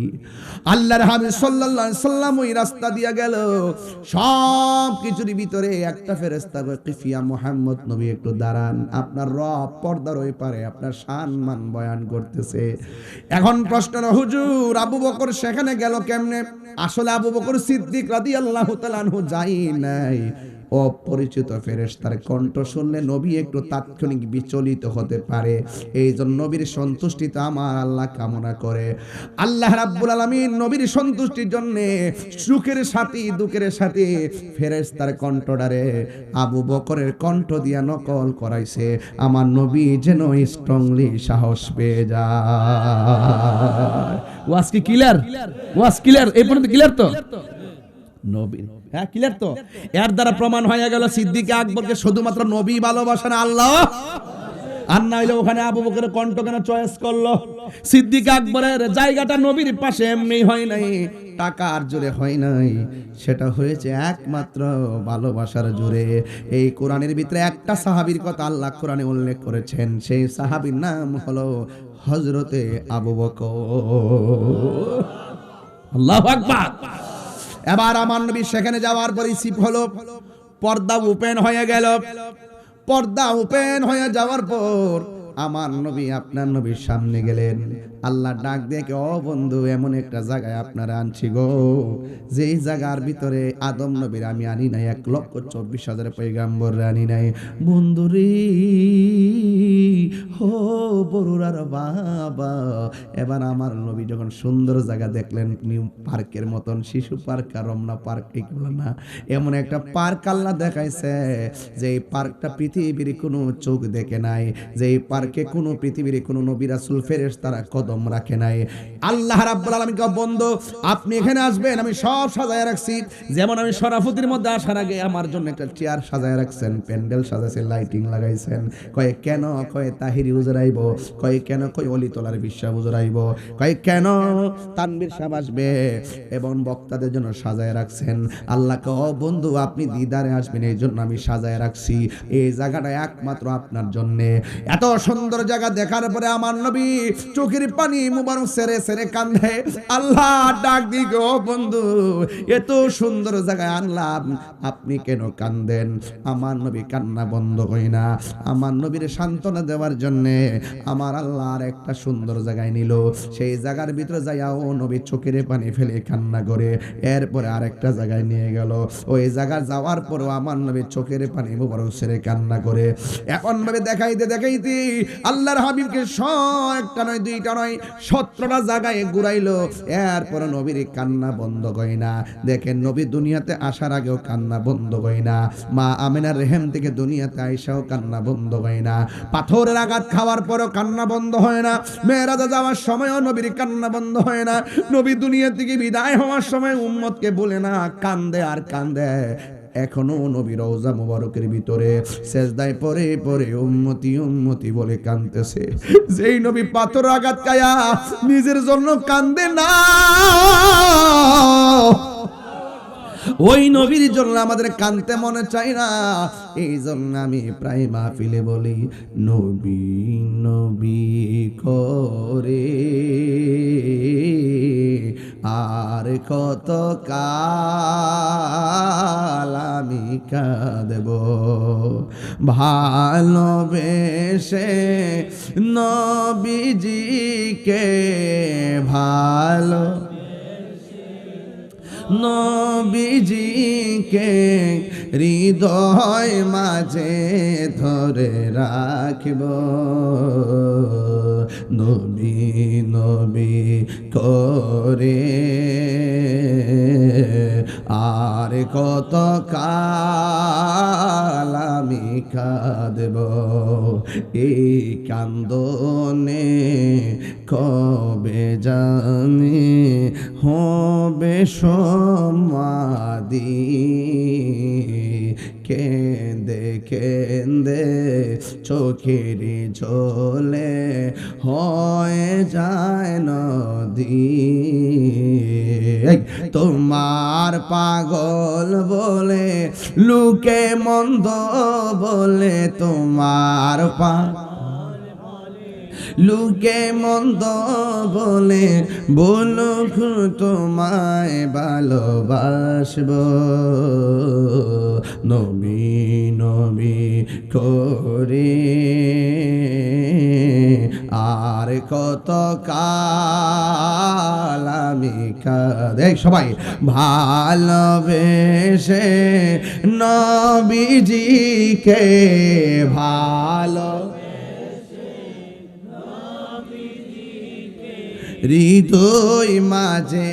আল্লাহর হাবিব সাল্লাল্লাহু আলাইহি সাল্লাম ওই রাস্তা দিয়া গেল, সব কিছুর ভিতরে একটা ফেরেশতা কিফিয়া মুহাম্মদ নবী একটু দাঁড়ান, আপনার রব পর্দার ওই পারে আপনার শান মান বয়ান করতেছে। এখন প্রশ্ন, হুজুর আবু বকর সেখানে গেল কেমনে? আসলে আবু বকর সিদ্দিক রাদিয়াল্লাহু তাআলা আনহু যাই নাই। অপরিচিত ফেরেশতার কণ্ঠ শুনলে নবী একটু তাৎক্ষণিক বিচলিত হতে পারে। এই জন্য নবীর সন্তুষ্টিতে আমার আল্লাহ কামনা করে। আল্লাহ রাব্বুল আলামিন নবীর সন্তুষ্টির জন্য সুখের সাথে দুঃখের সাথে ফেরেশতার কণ্ঠটারে আবু বকরের কণ্ঠ দিয়া নকল করাইছে, আমার নবী যেন স্ট্রংলি সাহস পেয়ে যায়। ওয়াজ কি ক্লিয়ার? ওয়াজ ক্লিয়ার? এই পর্যন্ত ক্লিয়ার তো? নবী, হ্যাঁ ক্লিয়ার তো? এর দ্বারা প্রমাণ হয়ে গেল সিদ্দিক আকবরকে শুধুমাত্র নবী ভালোবাসেন, আল্লাহ আর না হইলে ওখানে আবু বকরের কণ্ঠ কেন চয়েস করলো? সিদ্দিক আকবরের জায়গাটা নবীর পাশে এমনি হয় নাই, টাকার জোরে হয় নাই, সেটা হয়েছে একমাত্র ভালোবাসার জোরে। এই কোরআনের ভিতরে একটা সাহাবীর কথা আল্লাহ কোরআনে উল্লেখ করেছেন, সেই সাহাবীর নাম হলো হযরতে আবু বকর। আল্লাহু আকবার। এবার আমার নবী সেখানে যাওয়ার পর রিসিভ হলো, পর্দা ওপেন হয়ে গেল। পর্দা ওপেন হয়ে যাওয়ার পর আমার নবী আপনার নবীর সামনে গেলেন। আল্লাহ ডাক দেখে, ও বন্ধু, এমন একটা জায়গায় আপনারা আনছি গো, যেই জায়গার ভিতরে আদম নবীর আমি আনি নাই, 1,24,000 পয়গাম্বর আনি নাই। বন্ধুরে হো বড়ুরার বাবা, এবার আমার নবী যখন সুন্দর জায়গা দেখলেন, নিউ পার্কের মতন, শিশু পার্ক আর রমনা পার্ক এগুলো না, এমন একটা পার্ক আল্লাহ দেখাইছে যে এই পার্কটা পৃথিবীর কোনো চোখ দেখে নাই, যে এই পার্কে কোনো পৃথিবীর কোনো নবী রাসূল ফেরেশতারা কদম রাখে নাই। আল্লাহ রাব্বুল আলামিন কে, বন্ধু আপনি এখানে আসবেন, আমি সব সাজায় রাখছি। যেমন আমি শরাফুদ্দিনের মধ্যে আসার আগে আমার জন্য একটা চেয়ার সাজায় রাখছেন, প্যান্ডেল সাজাইছেন, লাইটিং লাগাইছেন। কয় কেন? কয় তাহিরি হুজুর আইব। কয় কেন? কয় অলিতলার বিশ্বাস হুজুর আইব। কয় কেন? তানভীর সাহেব আসবে, এবং বক্তাদের জন্য সাজায় রাখছেন। আল্লাহ কে, ও বন্ধু আপনি দিদারে আসবেন, এই জন্য আমি সাজায় রাখছি এই জায়গাটা একমাত্র আপনার জন্য। এত সুন্দর জায়গা দেখার পরে আমার নবী চোখের পানি মুবারক সেরে সেরে কান্দে। আল্লাহ ডাক দিগো, ও বন্ধু এত সুন্দর জায়গায় আনলাম, আপনি কেন কান্দেন? আমার নবী কান্না বন্ধ হয় না। আমার নবীর সান্ত্বনা দেওয়ার জন্য আমার আল্লাহ আর একটা সুন্দর জায়গায় নিল। সেই জায়গার ভিতরে যাইয়া ও নবী চোখের পানি ফেলে কান্না করে, এরপরে আরেকটা জায়গায় নিয়ে গেল। ওই জায়গা যাওয়ার পরও আমার নবী চোখের পানি মুবারক ছেড়ে কান্না করে। এমন ভাবে দেখাইতে দেখাইতে আল্লাহর হাবিবকে একটা নয়, দুইটা নয়, 17টা জায়গায় ঘুরাইলো। এরপর নবীর কান্না বন্ধ হয় না। দেখেন, নবী দুনিয়াতে আসার আগেও কান্না বন্ধ হয় না, মা আমিনার রেহেম থেকে দুনিয়াতে আইসাও কান্না বন্ধ হয় না, পাথরের আঘাত খাওয়ার পরও কান্না বন্ধ হয় না, মেরাজে যাওয়ার সময়ও নবীর কান্না বন্ধ হয় না, নবী দুনিয়া থেকে বিদায় হওয়ার সময় উম্মতকে বলে না, কান্দে আর কান্দে। এখনো নবী রওজা মুবারকের ভিতরে সেজদায় পড়ে পড়ে উম্মতি উম্মতি বলে কাঁদতেছে। যেই নবী পাথর আঘাত খায়া নিজের জন্য কান্দে না, ওই নবীর জন্য আমাদের কানতে মনে চাই না। এই জন্য আমি প্রায় মাহফিলে বলি, নবী নবী করে আর কত কাল আমি কাঁদব, ভালোবেসে নবীজিকে, ভালো নবীজিকে হৃদয় মাঝে ধরে রাখব, নবী নবী করে আর কত কাল আমি কাঁদব, এই কান্দনে কবে জানি হবে সমাধি, কেঁদে কেঁদে চোখের ঝোলে হয়ে যায় নদী, তোমার পাগল বলে লোকে মন্দ বলে, তোমার লোকে মন্দ বলে বলুক তোমায় ভালোবাসব, নবী নবী করে আর কত কাল আমি কাঁদে। সবাই ভালোবেসে নবীজিকে, ভালো হৃদয় মাঝে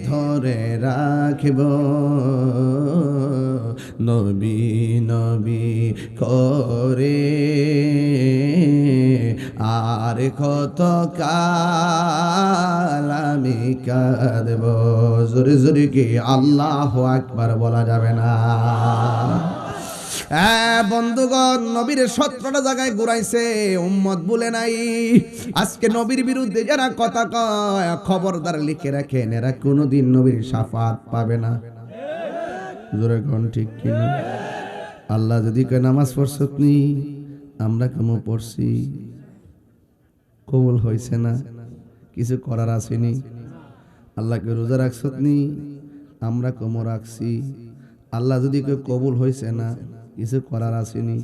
ধরে রাখব, নবী নবী করে আর কত কাল আমি কাঁদব। জোরে জোরে কি আল্লাহু আকবার বলা যাবে না? বন্ধুগণ, নবীর 17টা জায়গায় ঘুরাইছে, উম্মত বলে নাই। আজকে নবীর বিরুদ্ধে যারা কথা কয়, খবরদার লিখে রাখেন, এরা কোনোদিন নবীর শাফাত পাবে না। জোরে কোন ঠিক কিনা? আল্লাহ যদি কয় নামাজ পড়ছত নি, আমরা কেমন পড়ছি, কবুল হয়েছে না, কিছু করার আসেনি। আল্লাহকে রোজা রাখছত নি, আমরা কেমন রাখছি। আল্লাহ যদি কেউ কবুল হয়েছে না, কিছু করার আসেনি।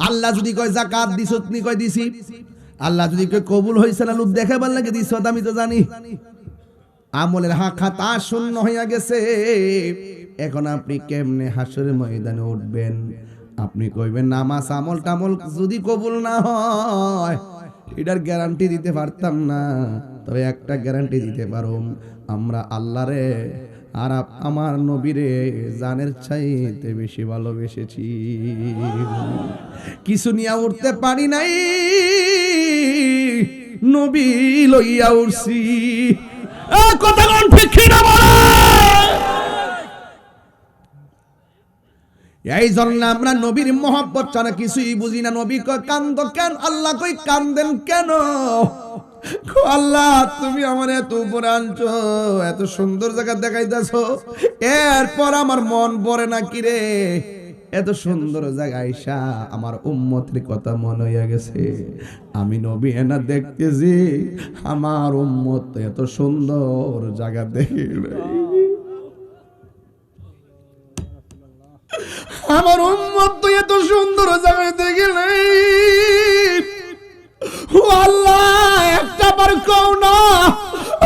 আল্লাহ যদি কয় যাকাত দিছ, তুমি কয় দিছি। আল্লাহ যদি কয় কবুল হইছে না, লোক দেখাবার লাগে দিছ, আমি তো জানি। আমলের খাতা শূন্য হইয়া গেছে। এখন আপনি কেমনে হাসরের ময়দানে উঠবেন? আপনি কইবেন নামাজ আমল টামল যদি কবুল না হয়, এটার গ্যারান্টি দিতে পারতাম না। তবে একটা গ্যারান্টি দিতে পারো, আমরা আল্লাহরে আর আমার নবীরে জানের চাইতে বেশি ভালোবেসেছি। কিছু নিয়ে উঠতে পারি নাই, নবী লইয়া উঠছি। কথা কোন ঠিক না বলে? এই জন্য আমরা নবীর মহব্বত ছাড়া কিছুই বুঝি না। নবী কয় কান্দ কেন? আল্লাহ কই কান্দেন কেন? আল্লাহ তুমি আমার এত উপরে আনছো, এত সুন্দর জায়গা দেখাইতেছো, এরপর আমার মন পড়ে না কিরে? এত সুন্দর জায়গা আইসা আমার উম্মতের কথা মনে হইয়া গেছে। আমি নবী এনা দেখতেছি, আমার উম্মত এত সুন্দর জায়গা দেখে আমার উম্মত তো এত সুন্দর জায়গা দেখে নাই। ও আল্লাহ, একটা বার কও না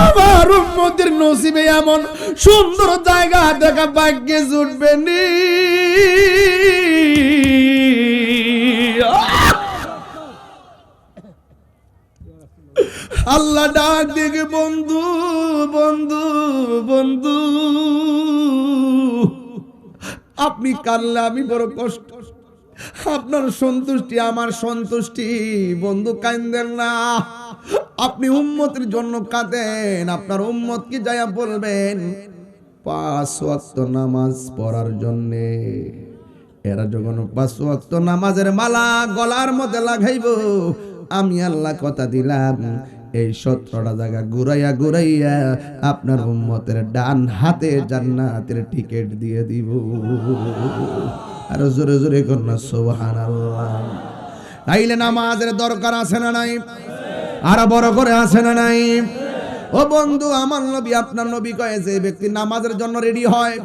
আমার উম্মতের নসিবে এমন সুন্দর জায়গা দেখা ভাগ্যে জুটবে নি। আল্লাহ ডাক দেখে বন্ধু বন্ধু বন্ধু, আপনি কাঁদলে আমি বড় কষ্ট, আপনার সন্তুষ্টি আমার সন্তুষ্টি। বন্ধু কাঁদেন না, আপনি উম্মতের জন্য কাঁদেন। আপনার উম্মতকে যায়া বলবেন 5 ওয়াক্ত নামাজ পড়ার জন্য। এরা যখন 5 ওয়াক্ত নামাজের মালা গলার মধ্যে লাগাইব, আমি আল্লাহ কথা দিলাম এই 17টা জায়গা ঘুরাইয়া ঘুরাইয়া আপনার উম্মতের ডান হাতে জান্নাতের টিকিট দিয়ে দিব। আর জোরে জোরে করনা সুবহানাল্লাহ। তাইলে নামাজের দরকার আছে না নাই? আর বড় করে আছে না নাই? ও বন্ধু, আমার নবী আপনার নবী কয় যে ব্যক্তি নামাজের জন্য রেডি হয়,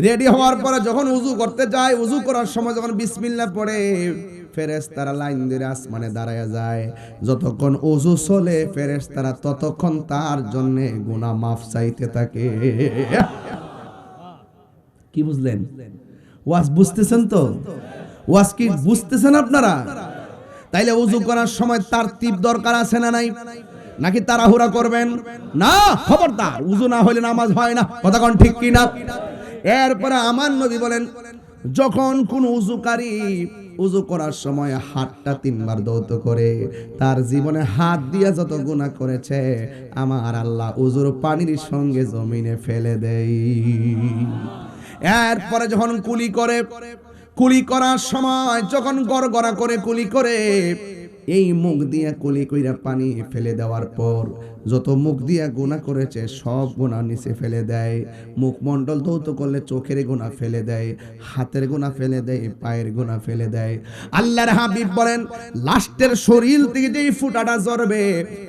রেডি হওয়ার পরে যখন উযু করতে যায়, উযু করার সময় যখন বিসমিল্লাহ পড়ে, ফেরেশতারা লাইন ধরে আসমানে দাঁড়ায়া যায়। যতক্ষণ ওযু চলে, ফেরেশতারা ততক্ষণ তার জন্য গুনাহ মাফ চাইতে থাকে। কি বুঝলেন? ওয়াজ বুঝতেছেন তো? ওয়াজ কি বুঝতেছেন আপনারা? তাইলে ওযু করার সময় তারতিব দরকার আছে না নাই? নাকি তাড়াহুড়া করবেন? না, খবরদার, ওযু না হলে নামাজ হয় না। কথা কোন ঠিক কি না? এরপরে আমার নবী বলেন, যখন কোন উযুকারী উযু করার সময় হাতটা 3 বার ধৌত করে, তার জীবনে হাত দিয়া যত গুনাহ করেছে আমার আল্লাহ উযুর পানির সঙ্গে জমিনে ফেলে দেয়। এরপরে যখন কুলি করে, কুলি করার সময় যখন গড়গড়া করে কুলি করে, এই মুখ দিয়া কুলি কইরা পানি ফেলে দেওয়ার পর যত মুখ দিয়া গুনাহ করেছে সব গুনাহ নিচে ফেলে দেয়। মুখমণ্ডল ধৌত করলে চোখের গুনাহ ফেলে দেয়, হাতের গুনাহ ফেলে দেয়, পায়ের গুনাহ ফেলে দেয়। আল্লাহর হাবিব বলেন, লাস্টের শরীর থেকে যেই ফুটাটা ঝরবে,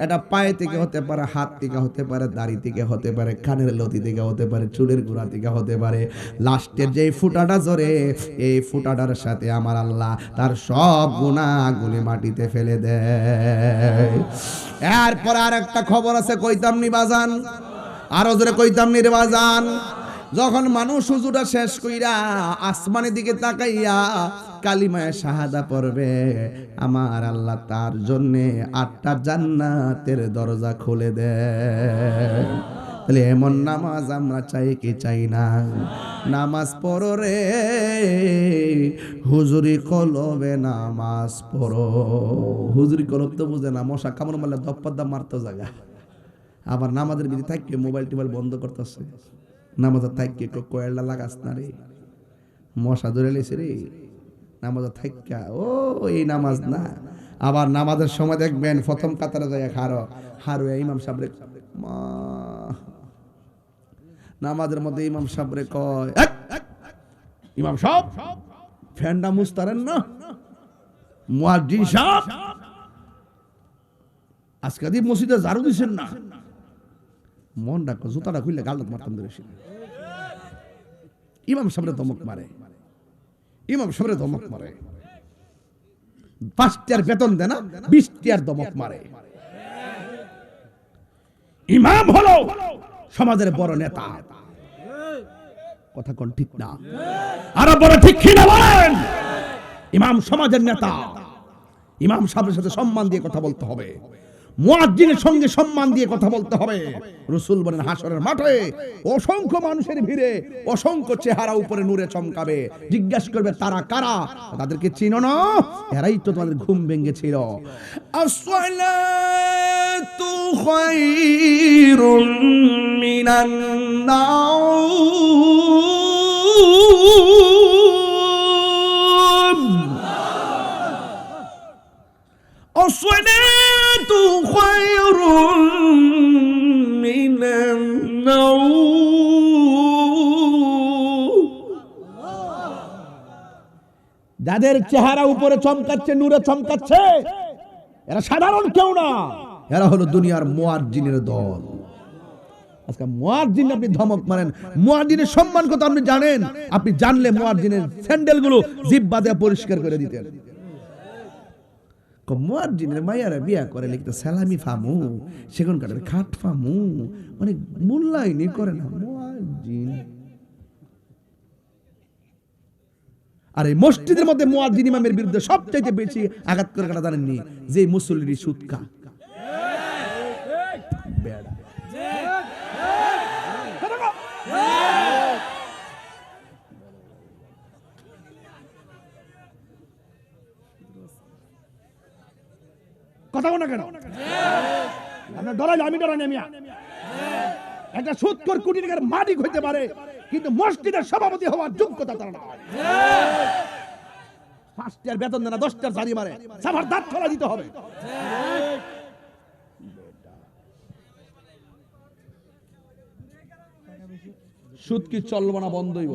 এটা পায়ে থেকে হতে পারে, হাত থেকে হতে পারে, দাড়ি থেকে হতে পারে, কানের লতি থেকে হতে পারে, চুলের গোড়া থেকে হতে পারে। লাস্টের যেই ফুটাটা ঝরে, এই ফুটাটার সাথে আমার আল্লাহ তার সব গুনাহগুলি মাটিতে ফেলে দেয়। এরপর আর একটা খবর আছে, কইতাম নি বাজান? আরো জোরে কইতাম নি রে বাজান? যখন মানুষ ওযুটা শেষ কইরা আসমানের দিকে তাকাইয়া কালিমায়ে শাহাদা পড়বে, আমার আল্লাহ তার জন্য 8টা জান্নাতের দরজা খুলে দেয়। তাহলে এমন নামাজ আমরা চাই কি চাই না? নামাজ পড়ো রে হুজুরি কলবে, নামাজ পড়ো। হুজুরি কলব তো বুঝে না, মশা কামড় মারলে দপ্পাদ্দা মারতো জায়গা। আবার নামাজের বিধি থাকবে মোবাইল টোবাইল বন্ধ করতেছে, নামাজের থাকবে কয়েলটা লাগাস না রে, মশা ধরে লেছে রে নামাজের থাকা। ও এই নামাজ না। আবার নামাজের সময় দেখবেন প্রথম কাতারে যায় হারো ইমাম সাহেব নামাজের মধ্যে ইমাম সাহেবরে কয়, ইমাম সাহেব ফ্যানটা মুস্তারেন না, মুয়াজ্জিন সাহেব আজকে দিয়ে মসজিদে ঝাড়ু দিছেন না। মন ডাকো, জুতাটা খুললে গাল মারতাম ধরে। ইমাম সাহেবরে ধমক মারে, ইমাম সাহেবরে ধমক মারে। 5 টাকার বেতন দেয় না, 20 টাকার দমক মারে। ইমাম হলো সমাজের বড় নেতা, কথা কোন ঠিক না? আরো বড় ঠিক কি না বলেন? ইমাম সমাজের নেতা। ইমাম সাহেবের সাথে সম্মান দিয়ে কথা বলতে হবে, মুয়াজ্জিনের সঙ্গে সম্মান দিয়ে কথা বলতে হবে। রাসূল বলেন হাসরের মাঠে অসংখ্য মানুষের ভিড়ে অসংখ্য চেহারা উপরে নূরে চমকাবে, জিজ্ঞাসা করবে তারা কারা? তাদেরকে চিনো না? এরাই তো তোমাদের ঘুম ভেঙেছিল। আসসালাতু খায়রুম মিনান নাওম, আসসালাতু খায়রুম মিনান নাওম। যাদের চেহারা উপরে চমকাচ্ছে, নূরে চমকাচ্ছে, এরা সাধারণ কেউ না, এরা হলো দুনিয়ার মুয়াজ্জিনের দল। আজকে মুয়াজ্জিন আপনি ধমক মারেন, মুয়াজ্জিনের সম্মান কত আপনি জানেন? আপনি জানলে মুয়াজ্জিনের স্যান্ডেলগুলো জিহ্বা দিয়ে পরিষ্কার করে দিতেন। মুয়াজ্জিনের মাইয়ারা বিয়া করে লিখতে সালামি ফামু, সেখানকার খাট ফামু, মানে মূল্যায়নই করে না মুয়াজ্জিন। আর এই মসজিদের মধ্যে মুয়াজ্জিন ইমামের বিরুদ্ধে সবচাইতে বেশি আঘাত করে কাটা জানেননি? যে মুসল্লির সুদকা। কথা বলো না কেন? আপনার ডরাইলে আমি ডরাই না মিয়া। একটা সুদখোর কোটি টাকার মালিক হইতে পারে, কিন্তু মসজিদের সভাপতি হওয়ার যোগ্যতা তার নয়। 5 টাকার বেতন দেয় না, 10 টাকার জারি মারে, সাফার দাঁত খোলা দিতে হবে। সুদ কি চলবে না, বন্ধই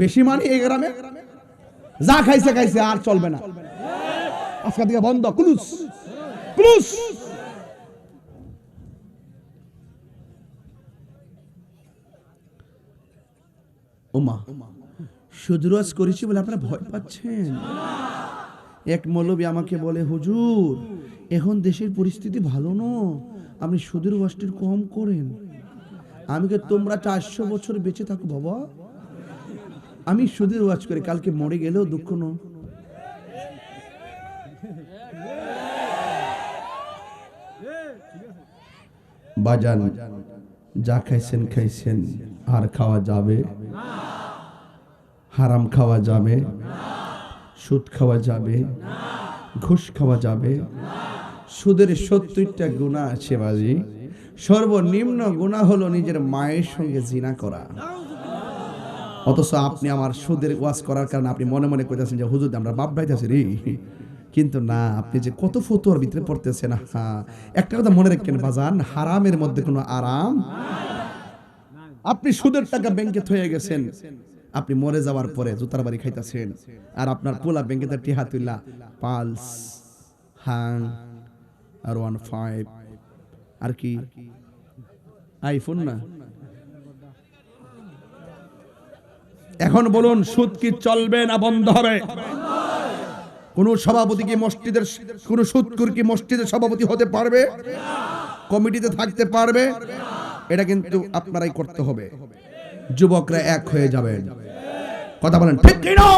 বেশি মানে এই গ্রামে যা খাইছে খাইছে, আর চলবে না। আজকে থেকে বন্ধ, ক্লুজ ক্লুজ। ওমা সুদরোজ করেছি বলে আপনারা ভয় পাচ্ছেন? এক মৌলবী আমাকে বলে, হুজুর এখন দেশের পরিস্থিতি ভালো না, আপনি সুদের ওয়াজটা কম করেন। আমি কে তোমরা 400 বছর বেঁচে থাকো বাবা, আমি সুদের ওয়াজ করে কালকে মরে গেলেও দুঃখ না। বাজান যা খাইছেন খাইছেন, আর খাওয়া যাবে? হারাম খাওয়া যাবে? সুদ খাওয়া যাবে? ঘুষ খাওয়া যাবে? সুদের 70টা গুনাহ আছে বাজি। সর্বনিম্ন গুনাহ হলো নিজের মায়ের সঙ্গে জিনা করা। অথচ আপনি আমার সুদের ওয়াজ করার কারণে আপনি মনে মনে কইতেছেন যে হুজুর আমরা বাপ ভাইতেছি রে, কিন্তু না, আপনি যে কত ফতোয়ার ভিতরে পড়তেছেন। হ্যাঁ, একটা কথা মনে রাখেন বাজান, হারামের মধ্যে কোনো আরাম। আপনি সুদের টাকা ব্যাংকে থয়ে গেছেন, আপনি মরে যাওয়ার পরে জুতার বাড়ি খাইতেছেন, আর আপনার পোলা ব্যাংকে তো টিহা তুইলা পালস হাং আর 15 আর কি আইফোন না। এখন বলুন সুদ কি চলবে না বন্ধ হবে? কোন সভাপতি কি মসজিদের, কোন সুদখোর কি মসজিদের সভাপতি হতে পারবে? কমিটিতে থাকতে পারবে? এটা কিন্তু আপনারাই করতে হবে। যুবকরা এক হয়ে যাবেন, কথা বলেন ঠিক কি না?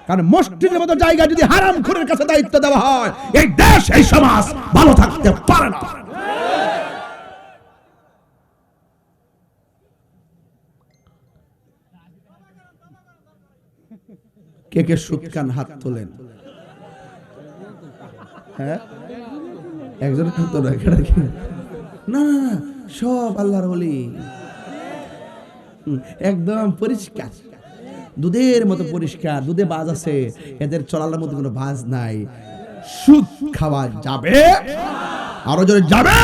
কারণ মসজিদের মতো জায়গা যদি হারামখোরের কাছে দায়িত্ব দেওয়া হয়, এই দেশ এই সমাজ ভালো থাকতে পারে না। কে কে সুদ খান হাত তোলেন? হ্যাঁ, একজন তো না, না সব আল্লাহর ওলি, একদম পরিষ্কার, দুধের মতো পরিষ্কার। দুধে বাজ আছে, এদের চলার মধ্যে কোনো বাজ নাই। সুদ খাওয়া যাবে? আরো জোরে যাবে?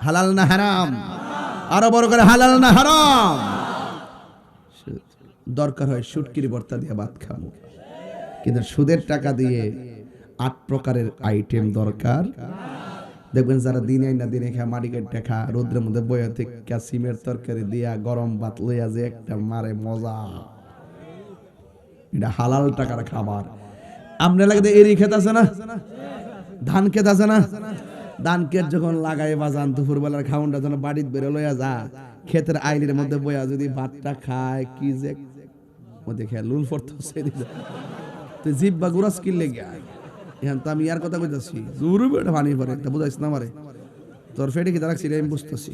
হালাল না হারাম? আরো বড় করে হালাল না হারাম? দরকার হয় সুটকির ভর্তা দিয়ে ভাত খাবো, কিন্তু সুদের টাকা দিয়ে 8 প্রকারের আইটেম দরকার। দেখবেন যারা দিনে না দিনে খায়, মাটিকের টাকা রোদ্রের মধ্যে বয়ে থেকে সিমের তরকারি দিয়া গরম ভাত লইয়া যে একটা মারে মজা, এটা হালাল টাকার খাবার। আমরা লাগে এরি ক্ষেত আছে না, ধান ক্ষেত আছে না, ধান ক্ষেত যখন লাগাই বাজান দুপুরবেলার খাউনটা যেন বাড়িতে বেরো লইয়া যা, ক্ষেতের আইলের মধ্যে বইয়া যদি ভাতটা খায় কি যে মধ্যে খেয়ে লুল পড়তেছে, তুই জিভ বা গুরাস কিনলে গিয়া এখন তো আমি ইয়ার কথা কইতাছি জরুরি বেটা পানি পরে তা বুঝাইছ না আমারে, তোর ফেটে কি রাখছি আমি বুঝতেছি,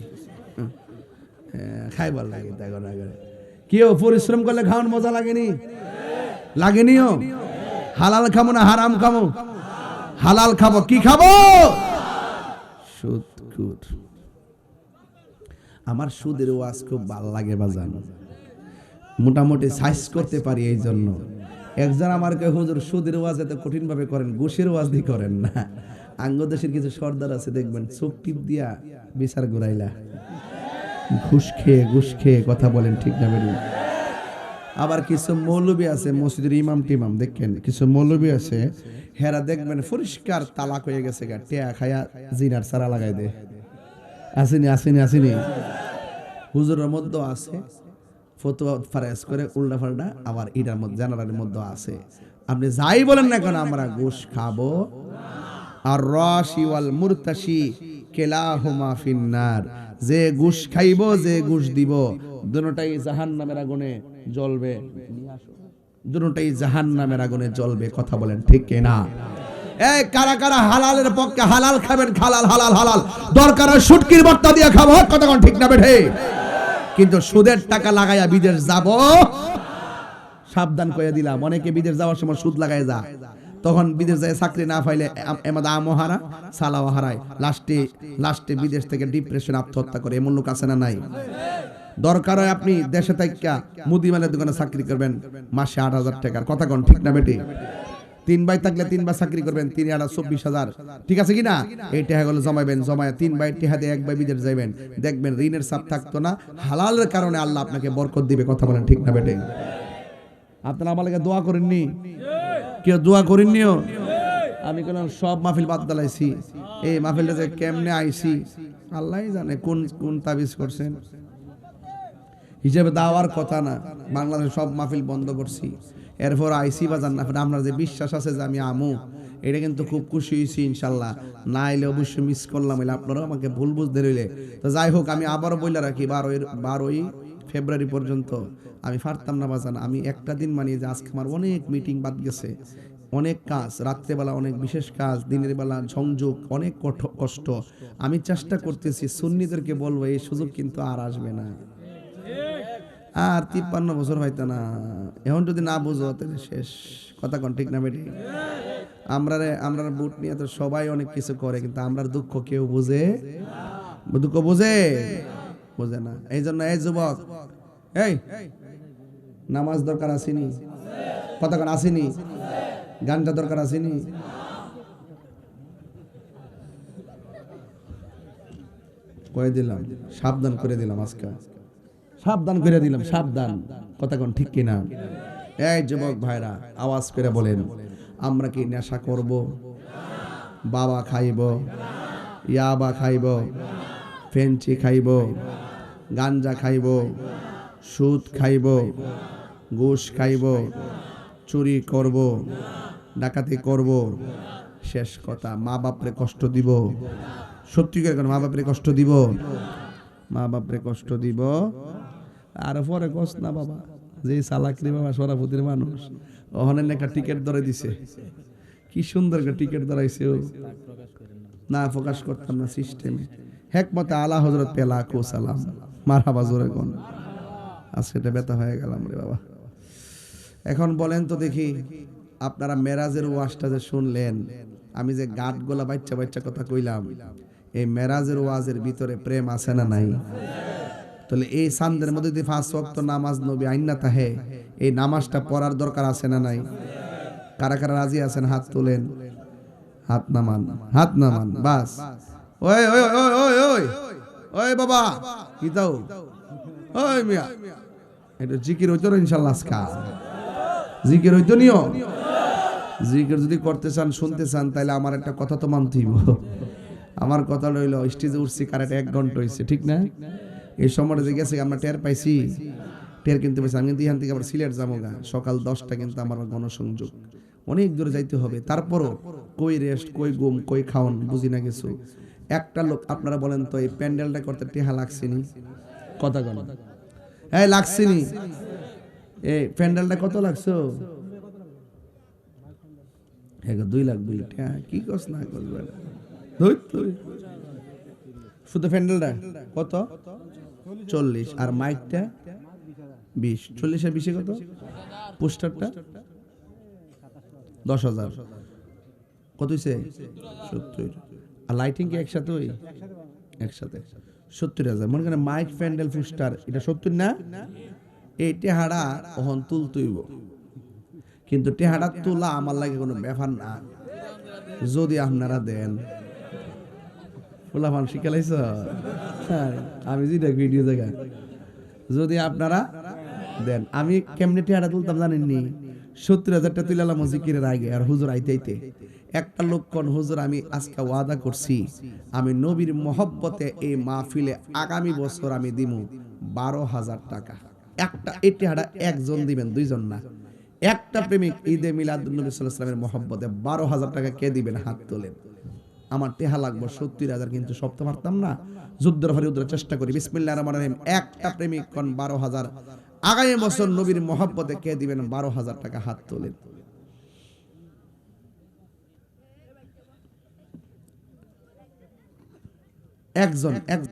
খাইবার লাগে দেখো না করে কেউ পরিশ্রম করলে খাওয়ান মজা লাগেনি, লাগেনিও। হালাল খাবো না হারাম খাবো? হালাল খাবো। কি খাবো? সুদ। খুদ। আমার সুদের ওয়াজ খুব ভালো লাগে বাজান, মোটামুটি সাইজ করতে পারি। এই জন্য একজন আমার কে হুজুর সুদের ওয়াজ এত কঠিন ভাবে করেন, ঘুষের ওয়াজ দিয়ে করেন না। আঙ্গদেশের কিছু সর্দার আছে দেখবেন চোখ টিপ দিয়া বিচার ঘুরাইলা, ঘুষ খেয়ে কথা বলেন, ঠিক না বেরিয়ে। আবার কিছু মৌলবী আছে মসজিদের ইমাম টিমাম দেখেন, কিছু মৌলবী আছে হেরা দেখবেন পরিষ্কার তালাক হয়ে গেছে গা, টেয়া খায়া জিনার সারা লাগাই দে। আসেনি হুজুরের মধ্যে আছে ফতোয়া ফারেজ করে উল্টা পাল্টা, আবার ইটার মধ্যে জানালার মধ্যে আছে। আপনি যাই বলেন না কেন আমরা ঘুষ খাবো। আর রাশি ওয়াল মুরতাশি কিলাহুমা ফিন্নার, যে ঘুষ খাইবো যে ঘুষ দিব দুটোটাই জাহান্নামের আগুনে জ্বলবে, দুটোটাই জাহান্নামের আগুনে জ্বলবে। কথা বলেন ঠিক কি না? এই কারা কারা হালালের পক্ষে? হালাল খাবেন, হালাল হালাল হালাল, দরকার হয় শুটকির ভর্তা দিয়ে খাবো, কথা কোন ঠিক না বেঠে? কিন্তু সুদের টাকা লাগাইয়া বিদেশ যাব সাবধান করে দিলাম। অনেকে বিদেশ যাওয়ার সময় সুদ লাগায় যা, তখন বিদেশ যায় চাকরি না পাইলে এমাদা আমহারা সালাও হারায়, লাস্টে বিদেশ থেকে ডিপ্রেশন আত্মহত্যা করে। এমন লোক আছে না নাই? দরকার হয় আপনি দেশে থাইকা মুদিমালের দোকানে চাকরি করবেন, মাসে 8,000 টাকার, কথা কোন ঠিক না বেটি? 3 ভাই থাকলে 3 বার চাকরি করবেন, 3 8 24,000, ঠিক আছে কিনা? এই টাকা গুলো জমাইবেন, জমায় 3 ভাই টাকা দিয়ে 1 ভাই বিদেশ যাইবেন, দেখবেন ঋণের চাপ থাকতো না। হালালের কারণে আল্লাহ আপনাকে বরকত দিবে, কথা বলেন ঠিক না বেটি? আপনারা আমার লাগে দোয়া করেননি? কেউ দোয়া করেননিও? আমি কোন সব মাহফিল বাদ দালাইছি, এই মাহফিলটা যে কেমনে আইছি আল্লাহই জানে, কোন তাবিজ করছেন হিসেবে দাওয়ার কথা না। বাংলাদেশের সব মাহফিল বন্ধ করছি, এরপর আইসি বা জান্নাত। আপনার যে বিশ্বাস আছে যে আমি আমু, এটা কিন্তু খুব খুশি হয়েছি ইনশাল্লাহ। না এলে অবশ্যই মিস করলাম, এলে আপনারাও আমাকে ভুল বুঝতে রইলে। তো যাই হোক, আমি আবারও বলে রাখি 12ই ফেব্রুয়ারি পর্যন্ত আমি পারতাম না বাজান। আমি একটা দিন মানিয়ে যে আজকে আমার অনেক মিটিং বাদ গেছে, অনেক কাজ, রাত্রেবেলা অনেক বিশেষ কাজ, দিনের বেলা সংযোগ, অনেক কষ্ট। আমি চেষ্টা করতেছি সুন্নিদেরকে বলবো এই সুযোগ কিন্তু আর আসবে না, আর 53 বছর হয়তো না। এখন যদি না বুঝো তাহলে শেষ, কথা কোন ঠিক না বেটি? আমরা বুট নিয়ে তো সবাই অনেক কিছু করে, কিন্তু আমরার দুঃখ কেউ বুঝে? দুঃখ বুঝে না। এই জন্য এই যুবক, এই নামাজ দরকার আসেনি? কথা কোন আসেনি? গানটা দরকার আসেনি? কয়ে দিলাম, সাবধান করে দিলাম, আজকে সাবধান করে দিলাম, সাবধান, কথা কোন ঠিক কিনা? এই যুবক ভাইরা আওয়াজ করে বলেন, আমরা কি নেশা করব? বাবা খাইব, ইয়াবা খাইব, ফেঞ্চি খাইব, গাঞ্জা খাইব, সুদ খাইব, ঘুষ খাইব, চুরি করব, ডাকাতি করব, শেষ কথা মা বাপরে কষ্ট দিব? সত্যি করে মা বাপরে কষ্ট দিব? মা বাপরে কষ্ট দিব? আর পরে কষ্ট না বাবা, যে চালাকরি বাবা সরাফতির মানুষ, ওখানে একটা টিকিট ধরে দিছে, কি সুন্দর একটা টিকিট ধরাইছে। না প্রকাশ করতাম না সিস্টেমে। হেকমতে আলা হযরত পেলা কো সালাম, মারহাবা জোরে কোন। আজকে এটা ব্যথা হয়ে গেলাম রে বাবা। এখন বলেন তো দেখি, আপনারা মেরাজের ওয়াজটা যে শুনলেন, আমি যে গাটগোলা বাচ্চা কথা কইলাম, এই মেরাজের ওয়াজের ভিতরে প্রেম আছে না নাই? তাহলে এই সান্দের মধ্যে যদি 5 ওয়াক্ত নামাজ নবী আইনা তাহে, এই নামাজটা পড়ার দরকার আছে না নাই? কারা কারা রাজি আছেন হাত তুলেন, হাত নামান বাস। ওই ওই ওই ওই ওই ওই বাবা কি দাও, ওই মিয়া এটা জিকির হইতো না ইনশাআল্লাহ। আজকে জিকির হইতো নিও। জিকির যদি করতে চান, শুনতে চান, তাহলে আমার একটা কথা তো মানতেই হবে। আমার কথা রইল, স্টেজে উঠছি কারেক্ট 1 ঘন্টা হয়েছে, ঠিক না? এই সময়টা যে গেছে আমরা টের পাইছি, টের কিনতে পেরেছি। আমি কিন্তু এখান থেকে আবার সিলেট যাবো গা, সকাল 10টা কিন্তু আমার গণসংযোগ, অনেক দূরে যাইতে হবে। তারপরও কই রেস্ট, কই ঘুম, কই খাওন, বুঝি না কিছু। একটা লোক, আপনারা বলেন তো, এই প্যান্ডেলটা করতে টেহা লাগছেনি? কথা কন, এই লাগছেনি? এই প্যান্ডেলটা কত লাগছো? 2 লাখ 2 লাখ টাকা। কি কস না কস বেটা, শুধু প্যান্ডেলটা কত? 40। আর মাইকটা 20। 40 আর 20 কত? পোস্টারটা 10,000। কত হইছে? 70। আর লাইটিং কি একসাথে? ওই একসাথে 70,000। মনে করেন মাইক, প্যান্ডেল, পোস্টার, এটা 70 না? এই টেহাড়া ওহন তুলতইব, কিন্তু টেহাড়া তোলা আমার লাগে কোনো ব্যাপার না, যদি আপনারা দেন। ফুলাফান শিখালাইছ, আমি যেটা ভিডিও দেখা, যদি আপনারা দেন। আমি কেমনে টেহাড়া তুলতাম জানেননি? 70,000 টাকা তুলালাম জিকিরের আগে, আর হুজুর আইতে আইতে একটা লোক কোন, হুজুর আমি আজকে ওয়াদা করছি আমি নবীর মহব্বতে এই মাহফিলে আগামী বছর আমি দিমু 12,000 টাকা। একটা এই টেহাড়া একজন দিবেন, দুইজন না। একটা প্রেমিক ঈদে মিলাদুন নবী সাল্লাল্লাহু আলাইহি ওয়াসাল্লামের মহব্বতে 12,000 টাকা কে দিবেন? হাত তোলেন। আমার টেহা লাগবে 70,000, কিন্তু সব তো পারতাম না। যুদ্ধের ঘরে উদ্ধার চেষ্টা করি। বিসমিল্লাহির রহমানির রহিম। একটা প্রেমিক কোন 12,000, আগামী বছর নবীর মহব্বতে কে দিবেন 12,000 টাকা? হাত তোলেন। একজন।